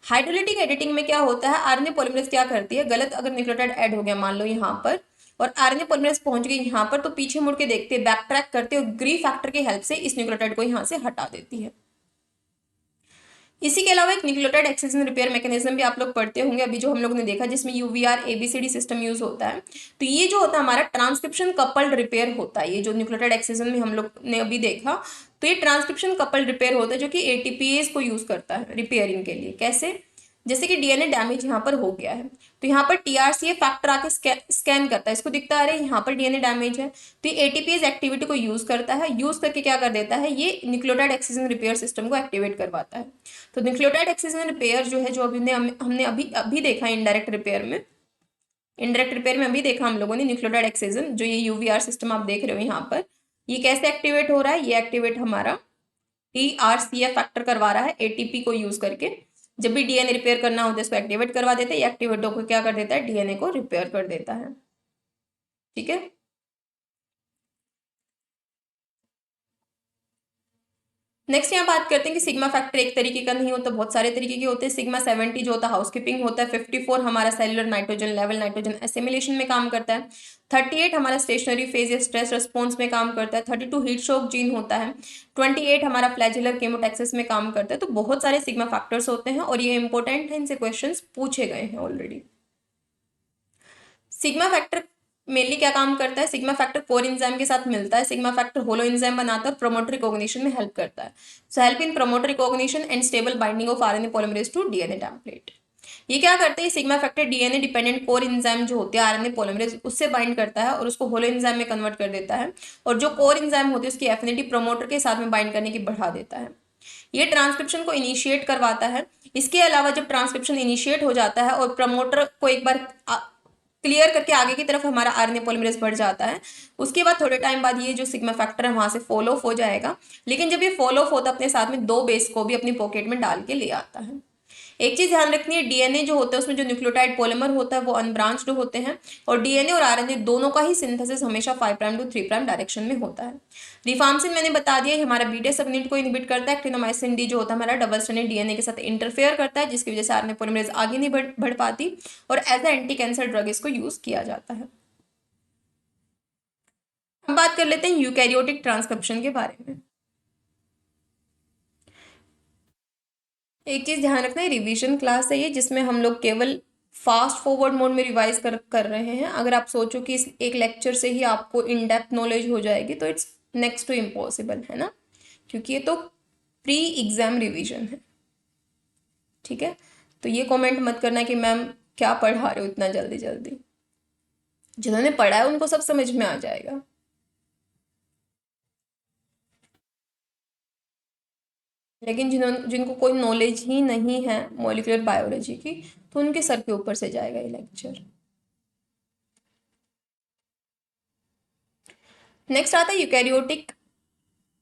हाइड्रोलिटिक एडिटिंग में क्या होता है, आरएनए पॉलीमरेज क्या करती है, गलत अगर न्यूक्लियोटाइड ऐड हो गया मान लो यहाँ पर और आरएनए पॉलीमरेज पहुंच गई यहाँ पर, तो पीछे मुड़ के देखते हैं, बैक ट्रैक करते और ग्री फैक्टर की हेल्प से इस न्यूक्लियोटाइड को यहाँ से हटा देती है। इसी के अलावा एक न्यूक्लियोटाइड एक्सचिशन रिपेयर मैकेनिज्म भी आप लोग पढ़ते होंगे अभी जो हम लोग ने देखा, जिसमें यूवीआर एबीसीडी सिस्टम यूज होता है। तो ये जो होता है हमारा ट्रांसक्रिप्शन कपल्ड रिपेयर होता है, ये जो न्यूक्लियोटाइड एक्सचिशन में हम लोग ने अभी देखा, तो ये ट्रांसक्रिप्शन कपल्ड रिपेयर होता है जो कि एटीपीएस को यूज करता है रिपेयरिंग के लिए। कैसे? जैसे कि डीएनए डैमेज यहाँ पर हो गया है तो यहाँ पर टीआरसीए फैक्टर आके स्कैन करता है, इसको दिखता है यहाँ पर डीएनए डैमेज है, तो ये एटीपीएस एक्टिविटी को यूज करता है, यूज करके क्या कर देता है, ये न्यूक्लियोटाइड एक्सचिशन रिपेयर सिस्टम को एक्टिवेट करवाता है। तो न्यूक्लियोटाइड एक्सचिशन रिपेयर जो है, जो अभी हमने अभी अभी देखा इनडायरेक्ट रिपेयर में, इनडायरेक्ट रिपेयर में अभी देखा हम लोगों ने न्यूक्लियोटाइड एक्सचिशन, जो ये यूवीआर सिस्टम आप देख रहे हो यहाँ पर, ये कैसे एक्टिवेट हो रहा है, ये एक्टिवेट हमारा टीआरसीएफ फैक्टर करवा रहा है एटीपी को यूज करके। जब भी डीएनए रिपेयर करना होता है इसको एक्टिवेट करवा देते हैं, ये एक्टिवेट होकर क्या कर देता है, डीएनए को रिपेयर कर देता है। ठीक है। नेक्स्ट यहाँ बात करते हैं कि सिग्मा फैक्टर एक तरीके का नहीं होता, बहुत सारे तरीके के होते हैं। सिग्मा 70 जो होता है हाउसकीपिंग होता है, 54 हमारा cellular nitrogen level nitrogen assimilation में काम करता है, 38 हमारा स्टेशनरी फेज या स्ट्रेस रिस्पॉन्स में काम करता है, 32 हीट शॉक जीन होता है, 28 हमारा फ्लैजिलर केमोटैक्सिस में काम करता है। तो बहुत सारे सिग्मा फैक्टर्स होते हैं और ये इंपॉर्टेंट है, इनसे क्वेश्चन पूछे गए हैं ऑलरेडी। सिग्मा फैक्टर मेनली क्या काम करता है, सिग्मा फैक्टर कोर एंजाइम के साथ मिलता है, सिग्मा फैक्टर होलो एंजाइम बनाता है और प्रमोटर रिकॉग्निशन में हेल्प करता है। So help in promoter recognition and stable binding of RNA polymerase to DNA template. ये क्या करते हैं, sigma factor DNA dependent core enzyme जो होते हैं आरएनए पॉलीमरेज उससे बाइंड करता है और उसको होलो एंजाइम में कन्वर्ट कर देता है, और जो कोर एंजाइम होती है उसकी एफिनिटी प्रमोटर के साथ में बाइंड करने की बढ़ा देता है। ये ट्रांसक्रिप्शन को इनिशिएट करवाता है। इसके अलावा जब ट्रांसक्रिप्शन इनिशिएट हो जाता है और प्रमोटर को एक बार क्लियर करके आगे की तरफ हमारा आरएनए पॉलीमरेज बढ़ जाता है, उसके बाद थोड़े टाइम बाद ये जो सिग्मा फैक्टर है वहां से फॉलो ऑफ हो जाएगा। लेकिन जब ये फॉलो ऑफ होता है अपने साथ में दो बेस को भी अपनी पॉकेट में डाल के ले आता है। एक चीज ध्यान रखनी है, डीएनए जो होता है उसमें जो न्यूक्लियोटाइड पॉलीमर होता है वो अनब्रांच्ड होते हैं और डीएनए और आरएनए दोनों का ही सिंथेसिस हमेशा 5 प्राइम टू 3 प्राइम डायरेक्शन में होता है। रिफार्मसिन मैंने बता दिया हमारा बीटा सबयूनिट को इनहिबिट करता है। एक्टिनोमाइसिन डी जो होता है हमारा डबल स्ट्रैंडेड डीएनए के साथ इंटरफेयर करता है, जिसकी वजह से आरएनए पॉलीमरेज आगे नहीं बढ़ पाती और as a anti cancer drug इसको यूज किया जाता है। अब बात कर लेते हैं यूकैरियोटिक ट्रांसक्रिप्शन के बारे में। एक चीज ध्यान रखना है, रिवीजन क्लास है ये, जिसमें हम लोग केवल फास्ट फॉरवर्ड मोड में रिवाइज कर रहे हैं। अगर आप सोचो कि इस एक लेक्चर से ही आपको इन डेप्थ नॉलेज हो जाएगी तो इट्स नेक्स्ट टू इम्पॉसिबल, है ना, क्योंकि ये तो प्री एग्जाम रिवीजन है। ठीक है, तो ये कमेंट मत करना कि मैम क्या पढ़ा रहे हो इतना जल्दी जल्दी, जिन्होंने पढ़ा है उनको सब समझ में आ जाएगा। लेकिन जिनको कोई नॉलेज ही नहीं है मॉलिक्यूलर बायोलॉजी की, तो उनके सर के ऊपर से जाएगा ये लेक्चर। नेक्स्ट आता है यूकैरियोटिक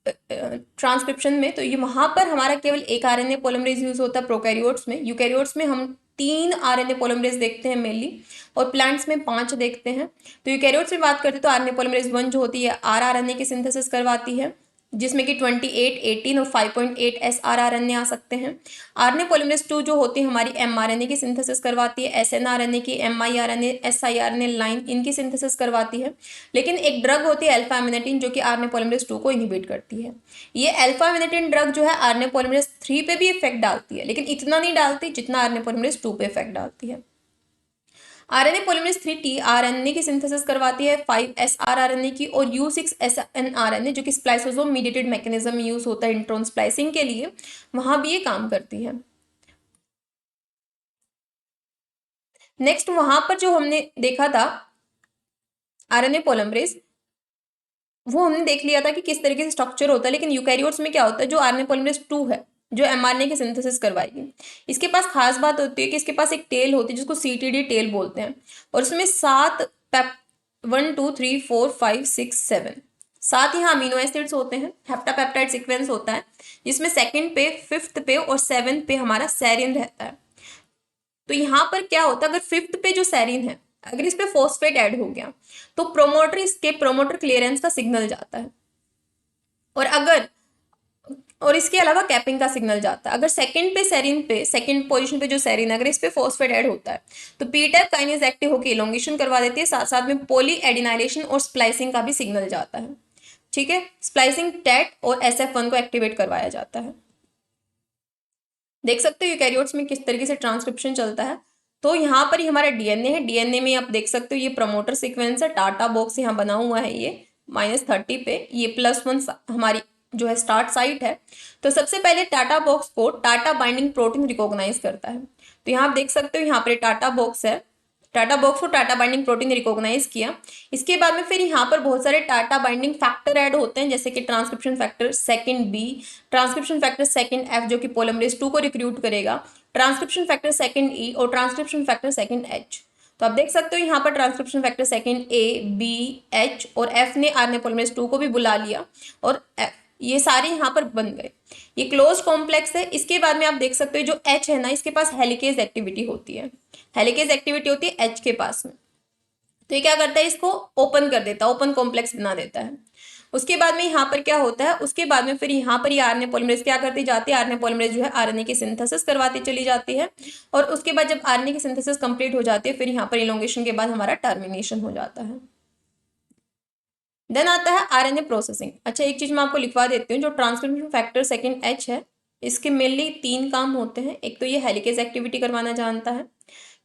ट्रांसक्रिप्शन में, तो ये वहां पर हमारा केवल एक आरएनए पॉलीमरेज यूज होता है प्रोकैरियोट्स में। यूकैरियोट्स में हम 3 आरएनए पॉलीमरेज देखते हैं मेनली, और प्लांट्स में 5 देखते हैं। तो यूकैरियोट्स में बात करते हैं तो आरएनए पॉलीमरेज 1 जो होती है आरआरएनए की सिंथेसिस करवाती है, जिसमें कि 28, 18 और 5.8 एसआरआरएनए आ सकते हैं। आरएनए पॉलीमरेज 2 जो होती है हमारी एमआरएनए की सिंथेसिस करवाती है, एसएनआरएनए की, एमआईआरएनए, एसआईआरएनए लाइन इनकी सिंथेसिस करवाती है। लेकिन एक ड्रग होती है अल्फा एमिनेटिन जो कि आरएनए पॉलीमरेज 2 को इनहिबिट करती है। ये अल्फा एमिनेटिन ड्रग जो है आरएनए पॉलीमरेज 3 पे भी इफेक्ट डालती है, लेकिन इतना नहीं डालती जितना आरएनए पॉलीमरेज 2 पे इफेक्ट डालती है। आरएनए पॉलीमरेज 3 टीआरएनए की सिंथेसिस करवाती है 5 एसआरआरएनए की, और U6 एसएनआरएनए जो कि स्प्लाइसोसोम मीडिएटेड मैकेनिज्म में यूज होता है इंट्रॉन स्प्लाइसिंग के लिए, वहां भी ये काम करती है। नेक्स्ट वहां पर जो हमने देखा था आरएनए पॉलीमरेज, वो हमने देख लिया था कि किस तरीके से स्ट्रक्चर होता है। लेकिन यूकैरियोट्स में क्या होता है, जो आरएनए पॉलीमरेज 2 है जो एमआरएनए की सिंथेसिस करवाएगी, इसके पास खास बात होती है कि इसके पास एक टेल होती है जिसको सीटीडी टेल बोलते हैं, और उसमें 7 पेप 1 2 3 4 5 6 7 7 यहाँ अमीनो एसिड्स होते हैं, हेप्टापेप्टाइड सीक्वेंस होता है, जिसमें सेकंड पे, फिफ्थ पे और सेवन्थ पे हमारा सेरिन रहता है। तो यहाँ पर क्या होता है, अगर फिफ्थ पे जो सेरिन है अगर इस पे फॉस्फेट ऐड हो गया तो प्रोमोटर क्लियरेंस का सिग्नल जाता है, और अगर और इसके अलावा कैपिंग का सिग्नल जाता है। अगर सेकंड पोजीशन पे जो सेरिन अगर इस पे फॉस्फेट ऐड होता है तो पी टाइप काइनेज एक्टिव होकर इलोंगेशन करवा देती है, साथ साथ में पॉली एडिनाइलेशन और स्प्लाइसिंग का भी सिग्नल जाता है। ठीक है, स्प्लाइसिंग टेट और SF1 को एक्टिवेट करवाया जाता है। देख सकते हो यूकैरियोट्स में किस तरीके से ट्रांसक्रिप्शन चलता है। तो यहाँ पर ही हमारा डीएनए है, डीएनए में आप देख सकते हो ये प्रमोटर सीक्वेंस है, टाटा बॉक्स यहाँ बना हुआ है, ये -30 पे, ये +1 हमारी जो है स्टार्ट साइट है। तो सबसे पहले टाटा बॉक्स को टाटा बाइंडिंग प्रोटीन रिकॉग्नाइज करता है। तो यहाँ आप देख सकते हो यहाँ पर टाटा बॉक्स है, टाटा बॉक्स को टाटा बाइंडिंग प्रोटीन रिकॉग्नाइज किया। इसके बाद में फिर यहाँ पर बहुत सारे टाटा बाइंडिंग फैक्टर ऐड होते हैं, जैसे कि transcription factor second B, transcription factor second F जो कि पोलिमरेज 2 को रिक्रूट करेगा, ट्रांसक्रिप्शन फैक्टर सेकंड ई और ट्रांसक्रिप्शन फैक्टर सेकंड एच। तो आप देख सकते हो यहाँ पर transcription factor second A, B, H और एफ ने आरएनए पॉलीमरेज 2 को भी बुला लिया, और एफ ये सारे यहाँ पर बन गए। ये क्लोज कॉम्प्लेक्स है। इसके बाद में आप देख सकते हो जो एच है ना, इसके पास हेलिकेज एक्टिविटी होती है, हेलिकेज एक्टिविटी होती है एच के पास में। तो ये क्या करता है, इसको ओपन कर देता है, ओपन कॉम्प्लेक्स बना देता है। उसके बाद में यहाँ पर क्या होता है, उसके बाद में फिर यहाँ पर ये आरएनए पॉलीमरेज क्या करती जाती है, आरएनए पॉलीमरेज जो है आरएनए की सिंथेसिस करवाती चली जाती है, और उसके बाद जब आरएनए की सिंथेसिस कंप्लीट हो जाती है फिर यहाँ पर इलोंगेशन के बाद हमारा टर्मिनेशन हो जाता है। देन आता है आरएनए प्रोसेसिंग। अच्छा, एक चीज मैं आपको लिखवा देती हूँ, जो ट्रांसक्रिप्शन फैक्टर सेकंड एच है इसके मेनली 3 काम होते हैं। एक तो ये हेलिकेज एक्टिविटी करवाना जानता है,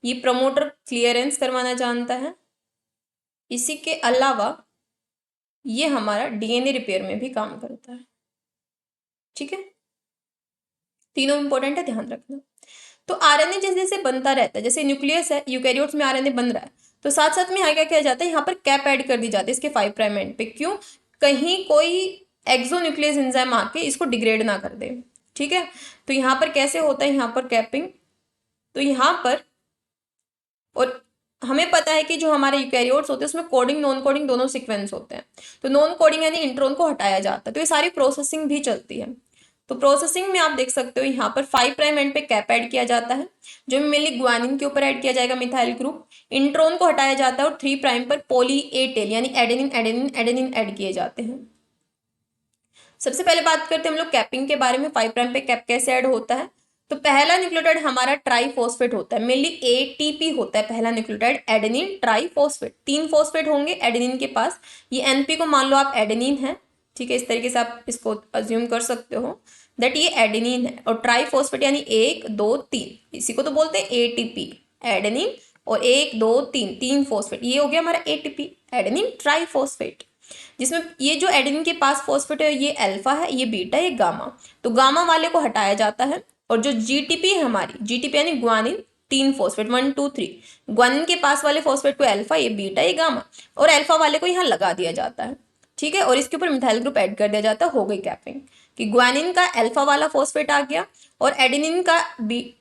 ये प्रमोटर क्लियरेंस करवाना जानता है, इसी के अलावा ये हमारा डीएनए रिपेयर में भी काम करता है। ठीक है, तीनों इंपॉर्टेंट है, ध्यान रखना। तो आरएनए जैसे जैसे बनता रहता है, जैसे न्यूक्लियस है, यूकैरियोट्स में आरएनए बन रहा है, तो साथ साथ में यहाँ क्या किया जाता है, यहाँ पर कैप ऐड कर दी जाती है इसके 5 प्राइम एंड पे। क्यों, कहीं कोई एक्सोन्यूक्लियस एंजाइम आके इसको डिग्रेड ना कर दे। ठीक है, तो यहाँ पर कैसे होता है, यहाँ पर कैपिंग, तो यहाँ पर, और हमें पता है कि जो हमारे यूकैरियोट्स होते हैं उसमें कोडिंग नॉन कोडिंग दोनों सीक्वेंस होते हैं। तो नॉन कोडिंग यानी इंट्रोन को हटाया जाता है, तो ये सारी प्रोसेसिंग भी चलती है। तो प्रोसेसिंग में आप देख सकते हो यहाँ पर 5 प्राइम एंड पे कैप ऐड किया जाता है, जो मेनली ग्वानिन के ऊपर ऐड किया जाएगा मिथाइल ग्रुप। इंट्रोन को हटाया जाता है और 3 प्राइम पर पॉली ए टेल यानी एडेनिन एडेनिन एडेनिन ऐड किए जाते हैं। सबसे पहले बात करते हैं हम लोग कैपिंग के बारे में, 5 प्राइम पे कैप कैसे ऐड होता है। तो पहला न्यूक्लियोटाइड हमारा ट्राइफॉस्फेट होता है, मेनली ATP होता है पहला न्यूक्लियोटाइड, एडेनिन ट्राइफॉस्फेट। 3 फॉस्फेट होंगे एडेनिन के पास, ये NP को मान लो आप एडेनिन है। ठीक है, इस तरीके से आप इसको अज्यूम कर सकते हो दैट ये एडेनिन है, और ट्राइफॉस्फेट यानी 1 2 3, इसी को तो बोलते हैं ATP, एडेनिन, और 1 2 3 3 फॉस्फेट, ये हो गया हमारा ATP, एडेनिन ट्राइफॉस्फेट। जिसमें ये जो एडेनिन के पास फॉस्फेट है ये अल्फा है, ये बीटा, ये गामा। तो गामा वाले को हटाया जाता है, और जो GTP है हमारी, GTP यानी ग्वानिन, 3 फॉस्फेट 1 2 3, ग्वानिन के पास वाले फॉस्फेट को अल्फा, ये बीटा, ये गामा, और अल्फा वाले को यहाँ लगा दिया जाता है। ठीक है, और इसके ऊपर मिथाइल ग्रुप ऐड कर दिया जाता है, हो गई कैपिंग, कि ग्वानिन का अल्फा वाला फॉस्फेट आ गया और एडेनिन का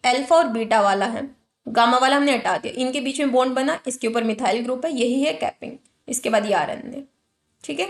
अल्फा और बीटा वाला है, गामा वाला हमने हटा दिया, इनके बीच में बॉन्ड बना, इसके ऊपर मिथाइल ग्रुप है, यही है कैपिंग। इसके बाद ये RNA। ठीक है,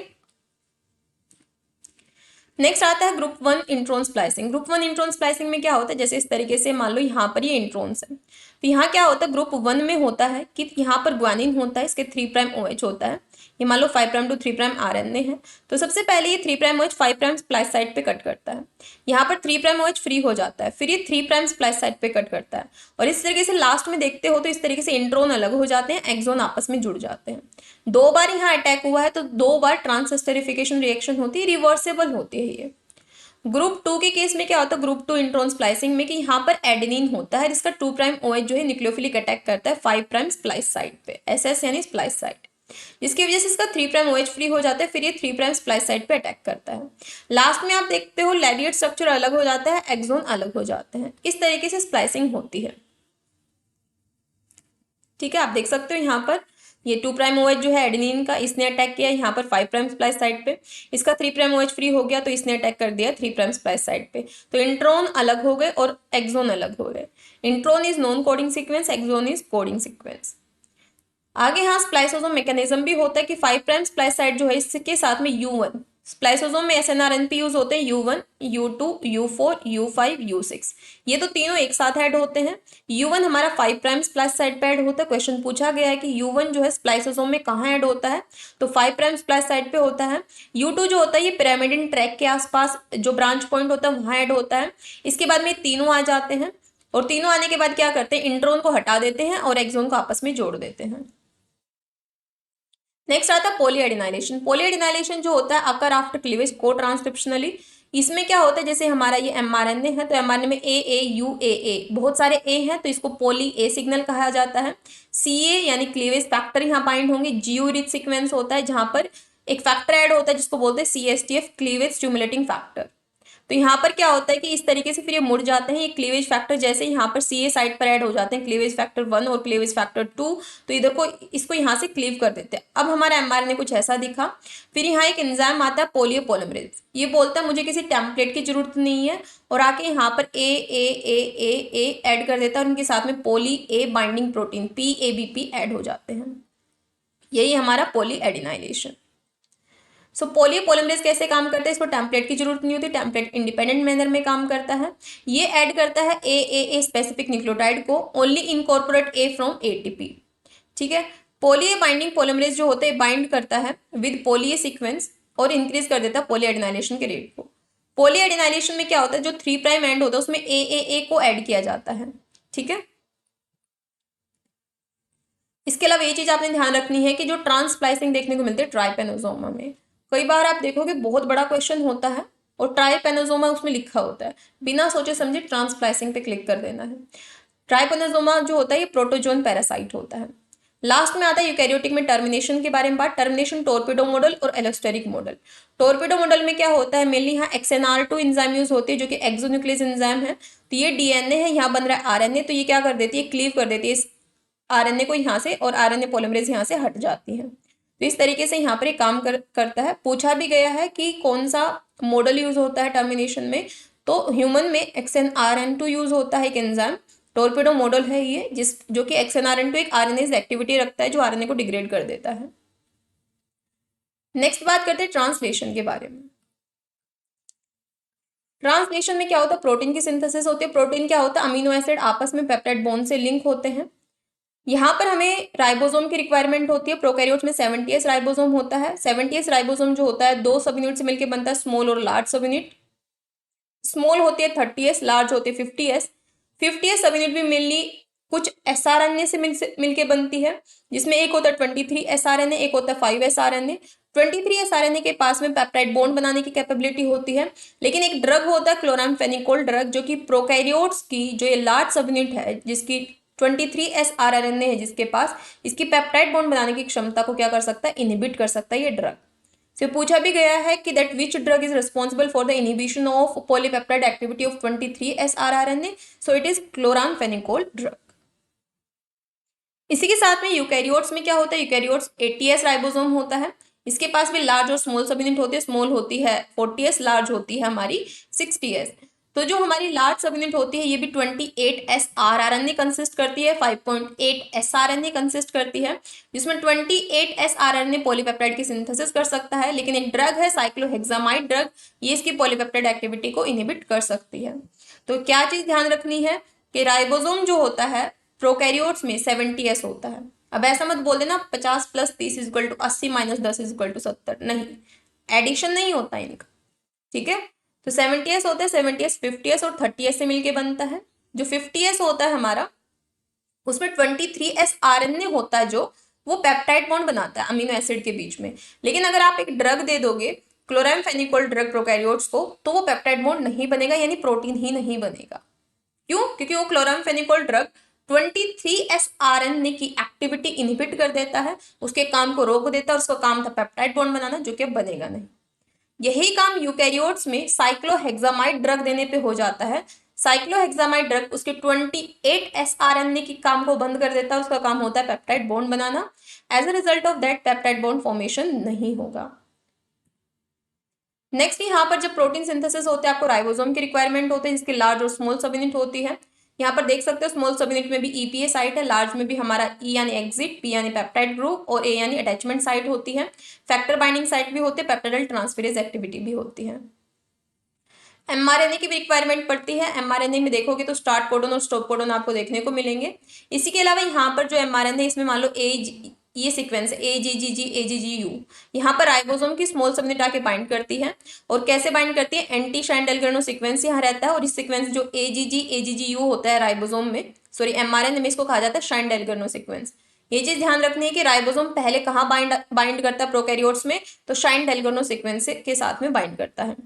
नेक्स्ट आता है group 1 intron splicing. Group 1 intron splicing में क्या होता है, जैसे इस तरीके से मान लो यहाँ पर ये इंट्रॉन्स है, तो यहाँ क्या होता है ग्रुप 1 में होता है कि यहाँ पर ग्वानिन होता है, इसके 3 प्राइम OH होता है, ये मान लो 5 प्राइम टू 3 प्राइम RNA है। तो सबसे पहले ये 3 prime OH 5 prime splice side पे कट करता है, यहाँ पर 3 प्राइम OH फ्री हो जाता है, फिर ये 3 प्राइम स्प्लाइस साइड पे कट करता है, और इस तरीके से लास्ट में देखते हो तो इस तरीके से इंट्रोन अलग हो जाते हैं, एक्सोन आपस में जुड़ जाते हैं। 2 बार यहाँ अटैक हुआ है तो 2 बार ट्रांसएस्टरिफिकेशन रिएक्शन होती है, रिवर्सेबल होती है ये। ग्रुप 2 के केस में क्या होता है, ग्रुप 2 इंट्रॉन स्प्लाइसिंग में कि यहाँ पर एडेनिन होता है, जिसका 2 प्राइम OH जो है न्यूक्लियोफिलिक अटैक करता है 5 प्राइम स्प्लाइस साइड पे, SS यानी स्प्लाइस साइड, जिसकी वजह से इसका 3 प्राइम OH फ्री हो जाता है, फिर ये 3 प्राइम स्प्लाइस साइड पे अटैक करता है। लास्ट में आप देखते हो लैरिएट स्ट्रक्चर अलग हो जाता है, एक्सोन अलग हो जाते हैं, इस तरीके से स्प्लाइसिंग होती है। ठीक है, आप देख सकते हो यहाँ पर ये 2 प्राइम OH जो है एडेनिन का, इसने अटैक किया यहाँ पर 5 प्राइम स्प्लाइस साइड पे, इसका 3 प्राइम OH फ्री हो गया तो इसने अटैक कर दिया 3 प्राइम स्प्लाइस साइड पे, तो इंट्रॉन अलग हो गए और एक्सोन अलग हो गए। Intron is non coding sequence, exon is coding sequence. आगे यहाँ स्प्लाइसोसोम मैकेनिज्म भी होता है कि 5 प्राइम स्प्लाइस साइड जो है इसके साथ में U1, स्प्लाइसोसोम में SNRNP यूज होते हैं, U1, U2, U4, U5, U6, ये तो तीनों एक साथ ऐड होते हैं। U1 हमारा 5 प्राइम स्प्लाइस साइड पे ऐड होता है। क्वेश्चन पूछा गया है कि U1 जो है स्प्लाइसोसोम में कहाँ ऐड होता है, तो 5 प्राइम स्प्लाइस साइड पे होता है। U2 जो होता है ये पिरामिडिन ट्रैक के आसपास जो ब्रांच पॉइंट होता है वहां ऐड होता है। इसके बाद में तीनों आ जाते हैं, और तीनों आने के बाद क्या करते हैं, इंट्रोन को हटा देते हैं और एक्सोन को आपस में जोड़ देते हैं। नेक्स्ट आता है पॉलीएडिनाइलेशन। पॉलीएडिनाइलेशन जो होता है अकर आफ्टर क्लीवेज को ट्रांसक्रिप्शनली, इसमें क्या होता है, जैसे हमारा ये mRNA है तो mRNA में AAUAA बहुत सारे A हैं तो इसको पॉली A सिग्नल कहा जाता है। CA यानी क्लीवेज फैक्टर यहाँ बाइंड होंगे। GU रिच सीक्वेंस होता है जहां पर एक फैक्टर ऐड होता है जिसको बोलते हैं CSTF क्लीवेज स्टिमुलेटिंग फैक्टर। तो यहाँ पर क्या होता है कि इस तरीके से फिर ये मुड़ जाते हैं, ये क्लीवेज फैक्टर जैसे यहाँ पर CA साइड पर ऐड हो जाते हैं, क्लीवेज फैक्टर 1 और क्लीवेज फैक्टर 2, तो इधर को इसको यहाँ से क्लीव कर देते हैं। अब हमारा mRNA कुछ ऐसा दिखा। फिर यहाँ एक एंजाइम आता है पोलियोपोलिमरेज, ये बोलता है मुझे किसी टेम्पलेट की जरूरत नहीं है, और आके यहाँ पर A ऐड कर देता है और उनके साथ में पोली A binding protein PABP add हो जाते हैं। यही हमारा पोली एडिनाइलेशन। सो पोलियोपोलिमरेज कैसे काम करता है, इसको टेम्पलेट की जरूरत नहीं होती, टेम्पलेट इंडिपेंडेंट मैनर में काम करता है। ये ऐड करता है AAA स्पेसिफिक न्यूक्लियोटाइड को, only incorporate A from ATP। ठीक है, पोली ए बाइंडिंग पोलिमरेज जो होता है बाइंड करता है विद पोली ए सीक्वेंस और इंक्रीज कर देता है पोली एडिनाइलेशन के रेट को। पोली एडिनाइलेशन में क्या होता है, जो 3 प्राइम एंड होता है उसमें AAA को ऐड किया जाता है। ठीक है, इसके अलावा ये चीज आपने ध्यान रखनी है कि जो ट्रांसप्लाइसिंग देखने को मिलती है ट्राइपेनोसोमा में, कई बार आप देखोगे बहुत बड़ा क्वेश्चन होता है और ट्राइपेनोसोमा उसमें लिखा होता है, बिना सोचे समझे ट्रांसप्लाइसिंग पे क्लिक कर देना है। ट्राइपेनोसोमा जो होता है ये प्रोटोजोन पैरासाइट होता है। लास्ट में आता है यूकैरियोटिक में टर्मिनेशन के बारे में बात। टर्मिनेशन टोरपीडो मॉडल और एलोस्टेरिक मॉडल। टोरपीडो मॉडल में क्या होता है, मेनली यहाँ XNR2 एंजाइम यूज होती है जो कि एक्सोन्यूक्लियस एंजाइम है। तो ये DNA है, यहाँ बन रहा है RNA, तो ये क्या कर देती है, क्लीव कर देती है इस RNA को यहाँ से, और RNA पॉलिमरेज यहाँ से हट जाती है। तो इस तरीके से यहाँ पर एक काम करता है। पूछा भी गया है कि कौन सा मॉडल यूज होता है टर्मिनेशन में, तो ह्यूमन में XNRN2 यूज होता है एक एंजाइम, टोरपीडो मॉडल है ये, जो कि XNRN2 एक RNase एक्टिविटी रखता है जो RNA को डिग्रेड कर देता है। नेक्स्ट बात करते हैं ट्रांसलेशन के बारे में। ट्रांसलेशन में क्या होता है, प्रोटीन की सिंथेसिस होती है। प्रोटीन क्या होता है, अमीनो एसिड आपस में पेप्टाइड बॉन्ड से लिंक होते हैं। यहाँ पर हमें राइबोसोम की रिक्वायरमेंट होती है। प्रोकैरियोट्स में 70S राइबोसोम होता है। 70S राइबोसोम जो होता है 2 सब यूनिट से मिलकर बनता है, स्मॉल और लार्ज सब यूनिट। स्मॉल होती है 30S, लार्ज होती है 50S। 50S सब यूनिट भी मेनली कुछ SRNA से मिलके बनती है, जिसमें एक होता है 23 SRNA, एक होता है 5 SRNA। 23 SRNA के पास में पेप्टाइड बॉन्ड बनाने की कैपेबिलिटी होती है, लेकिन एक ड्रग होता है क्लोरामफेनिकोल ड्रग, जो कि प्रोकैरियोट्स की जो ये लार्ज सब यूनिट है जिसकी 23 SRNA है जिसके पास, इसकी पेप्टाइड बॉन्ड बनाने की क्षमता को क्या कर सकता है, इनहिबिट कर सकता है ये ड्रग। से पूछा भी गया है कि that which drug is responsible for the inhibition of polypeptide activity of 23 SRNA, so it is chloramphenicol drug. इसी के साथ में यूकैरियोट्स में क्या होता है, यूकैरियोट्स 80S राइबोसोम होता है, इसके पास भी लार्ज और स्मॉल सब यूनिट होती है। स्मॉल होती है 40S, लार्ज होती है हमारी 60S। तो जो हमारी लार्ज सब यूनिट होती है ये भी 28 SR RNA कंसिस्ट करती है, 5.8 SRNA कंसिस्ट करती है, जिसमें 28 SRNA पॉलीपेप्टाइड की सिंथेसिस कर सकता है। लेकिन एक ड्रग है साइक्लोहेक्सामाइड ड्रग, ये इसकी पॉलीपेप्टाइड एक्टिविटी को इनहिबिट कर सकती है। तो क्या चीज ध्यान रखनी है कि राइबोसोम जो होता है प्रोकैरियोट्स में 70S होता है। अब ऐसा मत बोल देना 50 + 30 = 80 - 10 = 70, नहीं, एडिशन नहीं होता इनका, ठीक है। तो 70S होता है, 70S 50S और 30S से मिलके बनता है। जो 50S होता है हमारा, उसमें 23S RNA होता है, जो वो पेप्टाइड बॉन्ड बनाता है अमीनो एसिड के बीच में। लेकिन अगर आप एक ड्रग दे दोगे क्लोरामफेनिकोल ड्रग प्रोकैरियोट्स को, तो वो पेप्टाइड बॉन्ड नहीं बनेगा, यानी प्रोटीन ही नहीं बनेगा। क्यों? क्योंकि वो क्लोरामफेनिकोल ड्रग 23S RNA की एक्टिविटी इनहिबिट कर देता है, उसके काम को रोक देता है, और उसका काम था पेप्टाइड बॉन्ड बनाना, जो कि बनेगा नहीं। यही काम यूकैरियोट्स में साइक्लोहेक्सामाइड ड्रग देने पे हो जाता है। साइक्लोहेक्सामाइड ड्रग उसके 28 SRNA की काम को बंद कर देता है, उसका काम होता है पेप्टाइड बॉन्ड बनाना। As a result of that peptide bond formation नहीं होगा। नेक्स्ट यहाँ पर जब प्रोटीन सिंथेसिस होते हैं, आपको राइबोसोम की रिक्वायरमेंट होती है, जिसकी लार्ज और स्मॉल सब यूनिट होती है। यहाँ पर देख सकते हो स्मॉल सब यूनिट में भी EPA साइट है, लार्ज में भी हमारा E यानी एग्जिट, P यानी पेप्टाइड ग्रुप और A यानी अटैचमेंट साइट होती है। फैक्टर बाइंडिंग साइट भी होती है, पेप्टाइडल ट्रांसफेरेज एक्टिविटी भी होती है। mRNA की भी रिक्वायरमेंट पड़ती है। mRNA में देखोगे तो स्टार्ट कोडन और स्टॉप कोडन आपको देखने को मिलेंगे। इसी के अलावा यहाँ पर जो mRNA है, इसमें मान लो ये सीक्वेंस है AGGG AGGU, यहाँ पर राइबोसोम की स्मॉल सब यूनिट आके बाइंड करती है। और कैसे बाइंड करती है? एंटी शाइंडेलगर्नो सीक्वेंस यहाँ रहता है, और इस सीक्वेंस जो AGG AGGU होता है राइबोसोम में, सॉरी mRNA में, इसको कहा जाता है शाइंडेलगर्नो सीक्वेंस। ये चीज ध्यान रखनी है कि राइबोसोम पहले कहाँ बाइंड करता है प्रोकैरियोट्स में, तो शाइंडेलगर्नो सीक्वेंस के साथ में बाइंड करता है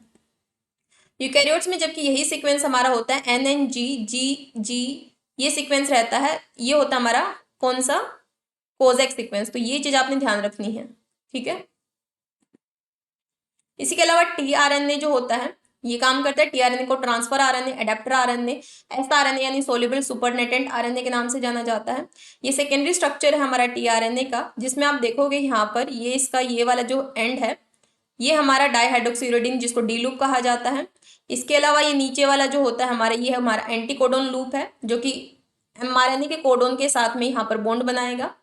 यूकैरियोट्स में। जबकि यही सीक्वेंस हमारा होता है NNGGG, ये सीक्वेंस रहता है, ये होता है हमारा कौन सा? Kozak sequence. तो ये चीज आपने ध्यान रखनी है, ठीक है। इसी के अलावा tRNA जो होता है, ये काम करता है tRNA को transfer RNA, adapter RNA, sRNA यानी सोल्यूबल सुपरनेटेंट RNA के नाम से जाना जाता है। ये सेकेंडरी स्ट्रक्चर है हमारा tRNA का, जिसमें आप देखोगे यहाँ पर ये इसका ये वाला जो एंड है, ये हमारा डाइहाइड्रोक्सीयूरिडीन, जिसको डी लूप कहा जाता है। इसके अलावा ये नीचे वाला जो होता है हमारा, ये हमारा एंटीकोडोन लूप है, जो कि mRNA के कोडोन के साथ में यहाँ पर बॉन्ड बनाएगा।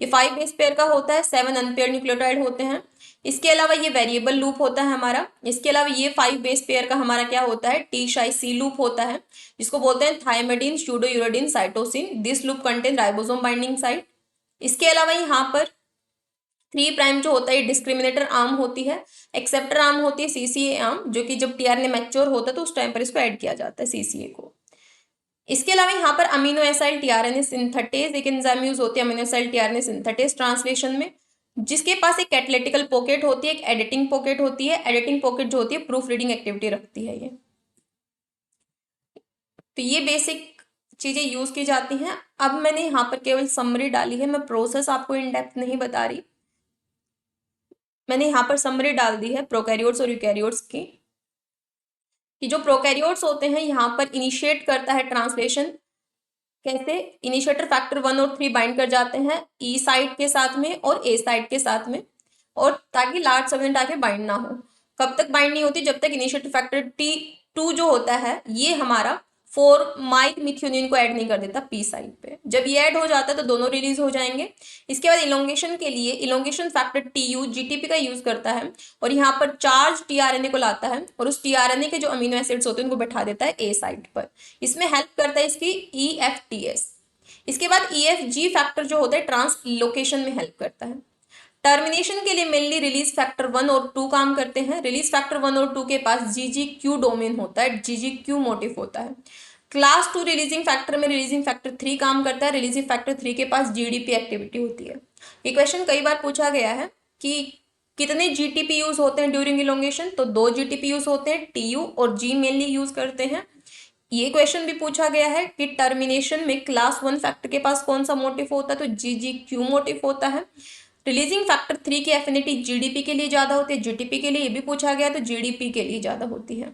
ये 5 बेस पेयर का होता है, 7 अनपेयर न्यूक्लियोटाइड होते हैं। इसके अलावा ये वेरिएबल लूप होता है हमारा। इसके अलावा ये 5 बेस पेयर का हमारा क्या होता है? T-Shi-C लूप होता है, जिसको बोलते हैं thymidine pseudouridine cytosine. This loop contain ribosome binding site. इसके अलावा यहाँ पर 3' जो होता है, ये डिस्क्रिमिनेटर आर्म होती है, एक्सेप्टर आर्म होती है CCA आर्म, जो कि जब tRNA मैच्योर होता है तो उस टाइम पर इसको ऐड किया जाता है CCA को। इसके अलावा यहाँ पर अमीनो एसाइल tRNA सिंथेटेज एक एंजाइम यूज होती है amino acyl tRNA synthetase translation में, जिसके पास एक कैटालिटिकल पॉकेट होती है, एक एडिटिंग पॉकेट होती है। एडिटिंग पॉकेट जो होती है प्रूफ रीडिंग एक्टिविटी रखती है ये। तो ये बेसिक चीजें यूज की जाती हैं। अब मैंने यहाँ पर केवल समरी डाली है, मैं प्रोसेस आपको इन डेप्थ नहीं बता रही। मैंने यहाँ पर समरी डाल दी है प्रोकैरियोट्स और यूकैरियोट्स की, कि जो प्रोकैरियोट्स होते हैं यहाँ पर इनिशिएट करता है ट्रांसलेशन। कैसे? इनिशिएटर फैक्टर 1 और 3 बाइंड कर जाते हैं E साइट के साथ में और A साइट के साथ में, और ताकि लार्ज सब यूनिट आके बाइंड ना हो। कब तक बाइंड नहीं होती? जब तक इनिशिएटर फैक्टर T2 जो होता है, ये हमारा 4 माइल मिथ्योनिन को ऐड नहीं कर देता P साइट पे। जब ये ऐड हो जाता है तो दोनों रिलीज हो जाएंगे। इसके बाद इलोंगेशन के लिए इलोंगेशन फैक्टर TU GTP का यूज करता है, और यहाँ पर चार्ज tRNA को लाता है, और उस tRNA के जो अमीनो एसिड्स होते हैं उनको बैठा देता है A साइट पर। इसमें हेल्प करता है इसकी EFTS। इसके बाद EFG फैक्टर जो होता है ट्रांसलोकेशन में हेल्प करता है। टर्मिनेशन के लिए मेनली रिलीज फैक्टर 1 और 2 काम करते हैं। रिलीज फैक्टर 1 और 2 के पास GGQ डोमेन होता है, GGQ मोटिव होता है। क्लास 2 रिलीजिंग फैक्टर में रिलीजिंग फैक्टर 3 काम करता है। रिलीजिंग फैक्टर 3 के पास GDP एक्टिविटी होती है। ये क्वेश्चन कई बार पूछा गया है कि कितने GTP यूज होते हैं ड्यूरिंग इलोंगेशन, तो 2 GTP यूज होते हैं, TU और G मेनली यूज करते हैं। ये क्वेश्चन भी पूछा गया है कि टर्मिनेशन में क्लास 1 फैक्टर के पास कौन सा मोटिव होता है, तो GGQ मोटिव होता है। रिलीजिंग फैक्टर 3 की एफिनिटी GDP के लिए ज्यादा होती है, GTP के लिए ये भी पूछा गया तो GDP के लिए ज्यादा होती है।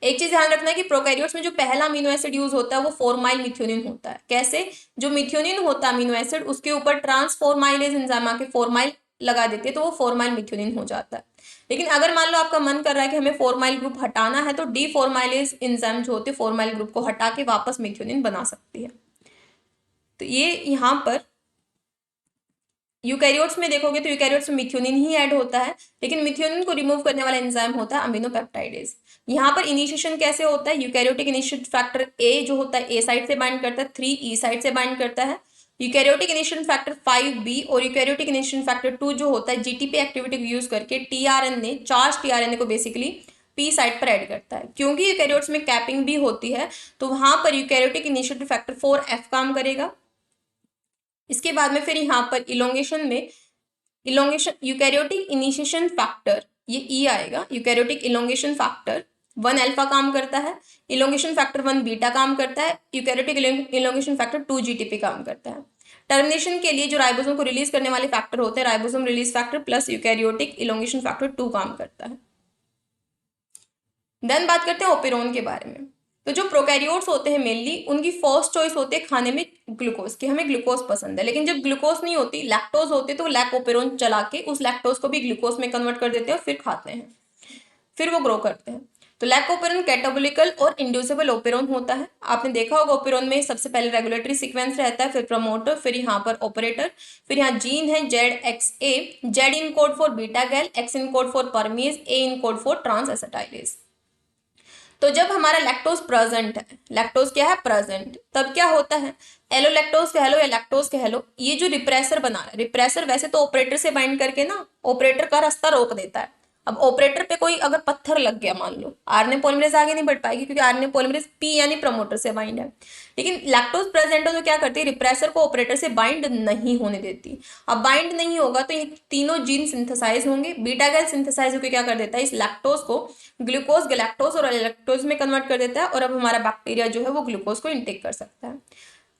एक चीज ध्यान रखना है कि प्रोकैरियोट्स में जो पहला अमीनो एसिड यूज होता है वो 4' मिथ्योनिन होता है। कैसे? जो मिथ्योनिन होता है अमीनो एसिड, उसके ऊपर ट्रांसफॉर्माइलेज एंजाइम आके 4' लगा देती है तो वो फॉर्माइल मिथ्योनिन हो जाता है। लेकिन अगर मान लो आपका मन कर रहा है कि हमें फॉर्माइल ग्रुप हटाना है तो डी फॉर्माइलेज एंजाइम जो होते हैं फॉर्माइल ग्रुप को हटा के वापस मिथ्योनिन बना सकती है। तो ये यहाँ पर यूकैरियोट्स में देखोगे तो यूकैरियोट्स में मिथ्योनिन ही ऐड होता है, लेकिन मिथ्योनिन को रिमूव करने वाला एंजाइम होता है अमीनो पेप्टाइडेज। यहाँ पर इनिशिएशन कैसे होता है, यूकैरियोटिक इनिशिएशन फैक्टर ए जो होता है ए साइड से बाइंड करता है, 3 ई साइड से बाइंड करता है। यूकैरियोटिक इनिशिएशन फैक्टर 5b और यूकैरियोटिक इनिशिएशन फैक्टर 2 जो होता है जीटीपी एक्टिविटी को यूज करके टीआरएनए चार्ज टीआरएनए को बेसिकली पी साइड पर ऐड करता है। क्योंकि यूकैरियोट्स में कैपिंग भी होती है तो वहां पर यूकैरियोटिक इनिशिएशन फैक्टर 4f काम करेगा। इसके बाद में फिर यहाँ पर इलोंगेशन में इलोंगेशन यूकैरियोटिक इनिशिएशन फैक्टर ये ई आएगा, यूकैरियोटिक इलोंगेशन फैक्टर 1 अल्फा काम करता है, इलोंगेशन फैक्टर 1 बीटा काम करता है, यूकैरियोटिक इलोंगेशन फैक्टर 2 जीटीपी काम करता है। टर्मिनेशन के लिए जो राइबोसोम को रिलीज करने वाले फैक्टर होते हैं ribosome release factor plus eukaryotic elongation factor 2 काम करता है। देन बात करते हैं ओपेरोन के बारे में। तो जो प्रोकैरियोट्स होते हैं मेनली उनकी फर्स्ट चॉइस होती है खाने में ग्लूकोज की, हमें ग्लूकोज पसंद है। लेकिन जब ग्लूकोज नहीं होती लैक्टोज होती तो लैक ओपेरोन चला के उस लैक्टोज को भी ग्लूकोज में कन्वर्ट कर देते हैं और फिर खाते हैं, फिर वो ग्रो करते हैं। तो लैक ओपेरोन कैटाबोलिकल और इंड्यूसेबल ओपेरोन होता है। आपने देखा होगा ओपेरोन में सबसे पहले रेगुलेटरी सीक्वेंस रहता है, फिर प्रमोटर, फिर यहाँ पर ऑपरेटर, फिर यहाँ जीन है ZXA, Z encode for beta gal, X encode for permease, A encode for trans acetylase. तो जब हमारा लैक्टोज प्रेजेंट है, लैक्टोज क्या है प्रेजेंट, तब क्या होता है एलोलैक्टोज कह लो या लैक्टोज कह लो, ये जो रिप्रेसर बना रहा है, रिप्रेसर वैसे तो ऑपरेटर से बाइंड करके ना ऑपरेटर का रास्ता रोक देता है। अब ऑपरेटर पे कोई अगर पत्थर लग गया मान लो, आरएनए पॉलीमरेज आगे नहीं बढ़ पाएगी क्योंकि आरएनए पॉलीमरेज पी यानी प्रमोटर से बाइंड है। लेकिन लैक्टोज प्रेजेंट हो तो क्या करती है रिप्रेसर को ऑपरेटर से बाइंड नहीं होने देती। अब बाइंड नहीं होगा तो ये तीनों जीन सिंथेसाइज होंगे, बीटा गैल सिंथेसाइज होकर क्या कर देता है इस लैक्टोज को ग्लूकोज गैलेक्टोज और लैक्टोज में कन्वर्ट कर देता है और अब हमारा बैक्टीरिया जो है वो ग्लूकोज को इंटेक कर सकता है।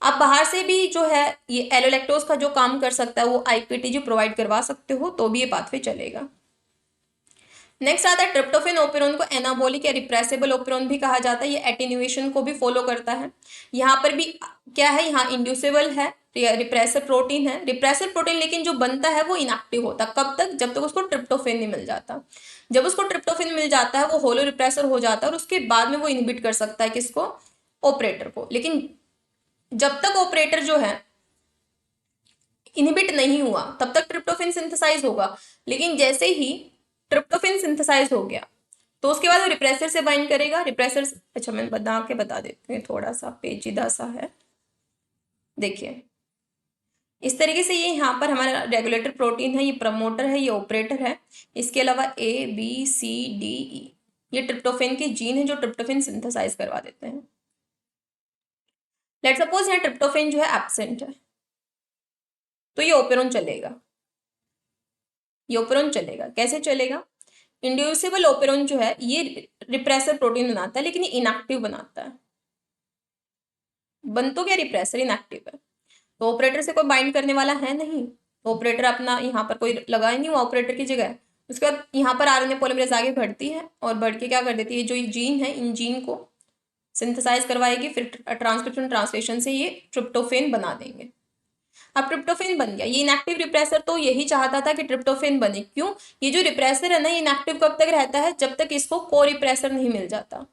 अब बाहर से भी जो है ये एलोलैक्टोज का जो काम कर सकता है वो आईपीटी जो प्रोवाइड करवा सकते हो तो भी ये पाथवे चलेगा। नेक्स्ट आता है ट्रिप्टोफेन ओपेरोन को एनाबॉलिक या रिप्रेसेबल ओपेरोन भी कहा जाता है, ये एटेन्यूएशन को भी फॉलो करता है। यहाँ पर भी क्या है, यहाँ इंड्यूसेबल है, रिप्रेसर प्रोटीन है, रिप्रेसर प्रोटीन लेकिन जो बनता है वो इनएक्टिव होता है। कब तक, जब तक उसको ट्रिप्टोफेन नहीं मिल जाता। जब उसको ट्रिप्टोफेन मिल जाता है वो होलो रिप्रेसर हो जाता है और उसके बाद में वो इनहिबिट कर सकता है किसको, ऑपरेटर को। लेकिन जब तक ऑपरेटर जो है इनहिबिट नहीं हुआ तब तक ट्रिप्टोफेन सिंथेसाइज होगा। लेकिन जैसे ही ट्रिप्टोफेन सिंथेसाइज हो गया तो उसके बाद वो रिप्रेसर से बाइंड करेगा। रिप्रेसर, अच्छा मैं बता देती हूँ, थोड़ा सा पेचीदा सा है। देखिए इस तरीके से ये यहाँ पर हमारा रेगुलेटर प्रोटीन है, ये प्रमोटर है, ये ऑपरेटर है। इसके अलावा ABCDE ये ट्रिप्टोफेन के जीन है जो ट्रिप्टोफेन सिंथेसाइज करवा देते हैं। लेट सपोज यहाँ ट्रिप्टोफेन जो है एब्सेंट है तो ये ओपेरोन चलेगा, ये ओपेरोन चलेगा। कैसे चलेगा, इंड्यूसिबल ओपेरोन जो है ये रिप्रेसर प्रोटीन बनाता है लेकिन ये इनएक्टिव बनाता है। बन तो क्या रिप्रेसर, इनएक्टिव है। तो ऑपरेटर से कोई बाइंड करने वाला है नहीं, तो ऑपरेटर अपना यहाँ पर कोई लगा ही नहीं हुआ ऑपरेटर की जगह। उसके बाद यहाँ पर आरएनए पॉलीमरेज आगे बढ़ती है और बढ़ के क्या कर देती है, जो ये जीन है इन जीन को सिंथेसाइज करवाएगी, फिर ट्रांसक्रिप्शन ट्रांसलेशन से ये ट्रिप्टोफेन बना देंगे। अब ट्रिप्टोफेन बन गया। ये इनएक्टिव रिप्रेसर तो यही चाहता था कि ट्रिप्टोफेन बने। क्यों, ये जो रिप्रेसर है ना ये इनएक्टिव कब तक रहता है, जब तक इसको को रिप्रेसर नहीं मिल जाता।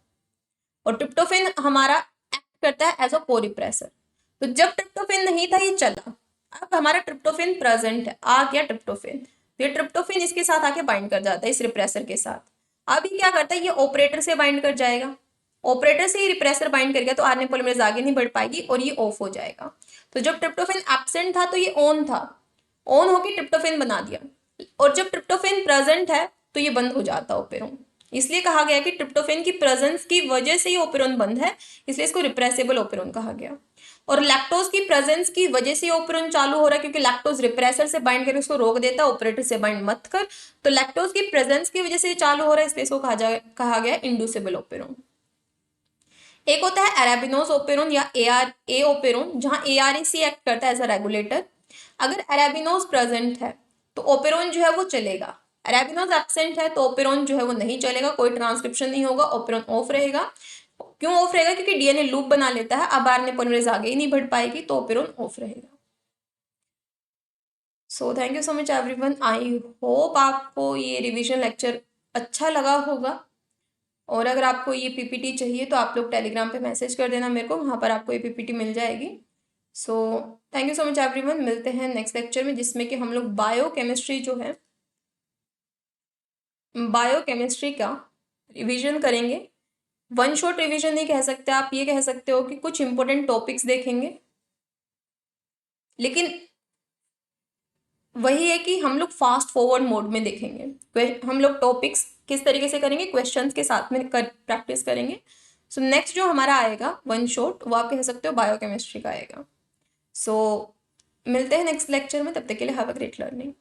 और ट्रिप्टोफेन हमारा एक्ट करता है एज अ को रिप्रेसर। तो जब ट्रिप्टोफेन नहीं था ये चला, अब हमारा ट्रिप्टोफेन प्रेजेंट है, आ गया ट्रिप्टोफेन, तो ये ट्रिप्टोफेन इसके साथ आके बाइंड कर जाता है इस रिप्रेसर के साथ। अब ये क्या करता है, ये ऑपरेटर से बाइंड कर जाएगा। ऑपरेटर से ही रिप्रेसर बाइंड कर गया तो आरएनए पॉलीमरेज आगे नहीं बढ़ पाएगी और ये ऑफ हो जाएगा। तो जब ट्रिप्टोफेन एब्सेंट था तो ये ऑन था, ऑन होके ट्रिप्टोफेन बना दिया। और जब ट्रिप्टोफेन प्रेजेंट है तो ये बंद हो जाता ओपेरोन। इसलिए कहा गया कि ट्रिप्टोफेन की प्रेजेंस की वजह से ही ओपेरोन बंद है, इसलिए इसको रिप्रेसेबल ओपेरोन कहा गया। और लैक्टोज की प्रेजेंस की वजह से ओपेरोन चालू हो रहा है क्योंकि लैक्टोज रिप्रेसर से बाइंड करके उसको रोक देता है, ऑपरेटर से बाइंड मत कर। तो लैक्टोज की प्रेजेंस की वजह से चालू हो रहा है, इसलिए इसको कहा गया इंड्यूसिबल ओपेरोन। एक होता है अरेबिनोज ओपेरोन या ए ओपेरोन, जहां ARAC एक्ट करता है एज अ रेगुलेटर। अगर अरेबिनोज प्रेजेंट है तो ओपेरोन जो है वो चलेगा, अरेबिनोज एब्सेंट है तो ओपेरोन जो है वो नहीं चलेगा, कोई ट्रांसक्रिप्शन नहीं होगा, ओपेरोन ऑफ रहेगा। क्यों ऑफ रहेगा, क्योंकि डीएनए लूप बना लेता है, अब आरएनए पॉलीमरेज आगे ही नहीं बढ़ पाएगी तो ओपेरोन ऑफ रहेगा। So thank you so much everyone. I hope आपको ये रिवीजन लेक्चर अच्छा लगा होगा, और अगर आपको ये पीपीटी चाहिए तो आप लोग टेलीग्राम पे मैसेज कर देना मेरे को, वहाँ पर आपको ये पीपीटी मिल जाएगी। So thank you so much everyone. मिलते हैं नेक्स्ट लेक्चर में, जिसमें कि हम लोग बायोकेमिस्ट्री जो है, बायोकेमिस्ट्री का रिवीजन करेंगे। वन शॉट रिवीजन नहीं कह सकते, आप ये कह सकते हो कि कुछ इंपॉर्टेंट टॉपिक्स देखेंगे, लेकिन वही है कि हम लोग फास्ट फॉरवर्ड मोड में देखेंगे। हम लोग टॉपिक्स किस तरीके से करेंगे, क्वेश्चंस के साथ में प्रैक्टिस करेंगे। सो नेक्स्ट जो हमारा आएगा वन शॉट, वो आप कह सकते हो बायोकेमिस्ट्री का आएगा। सो मिलते हैं नेक्स्ट लेक्चर में, तब तक के लिए हैव अ ग्रेट लर्निंग।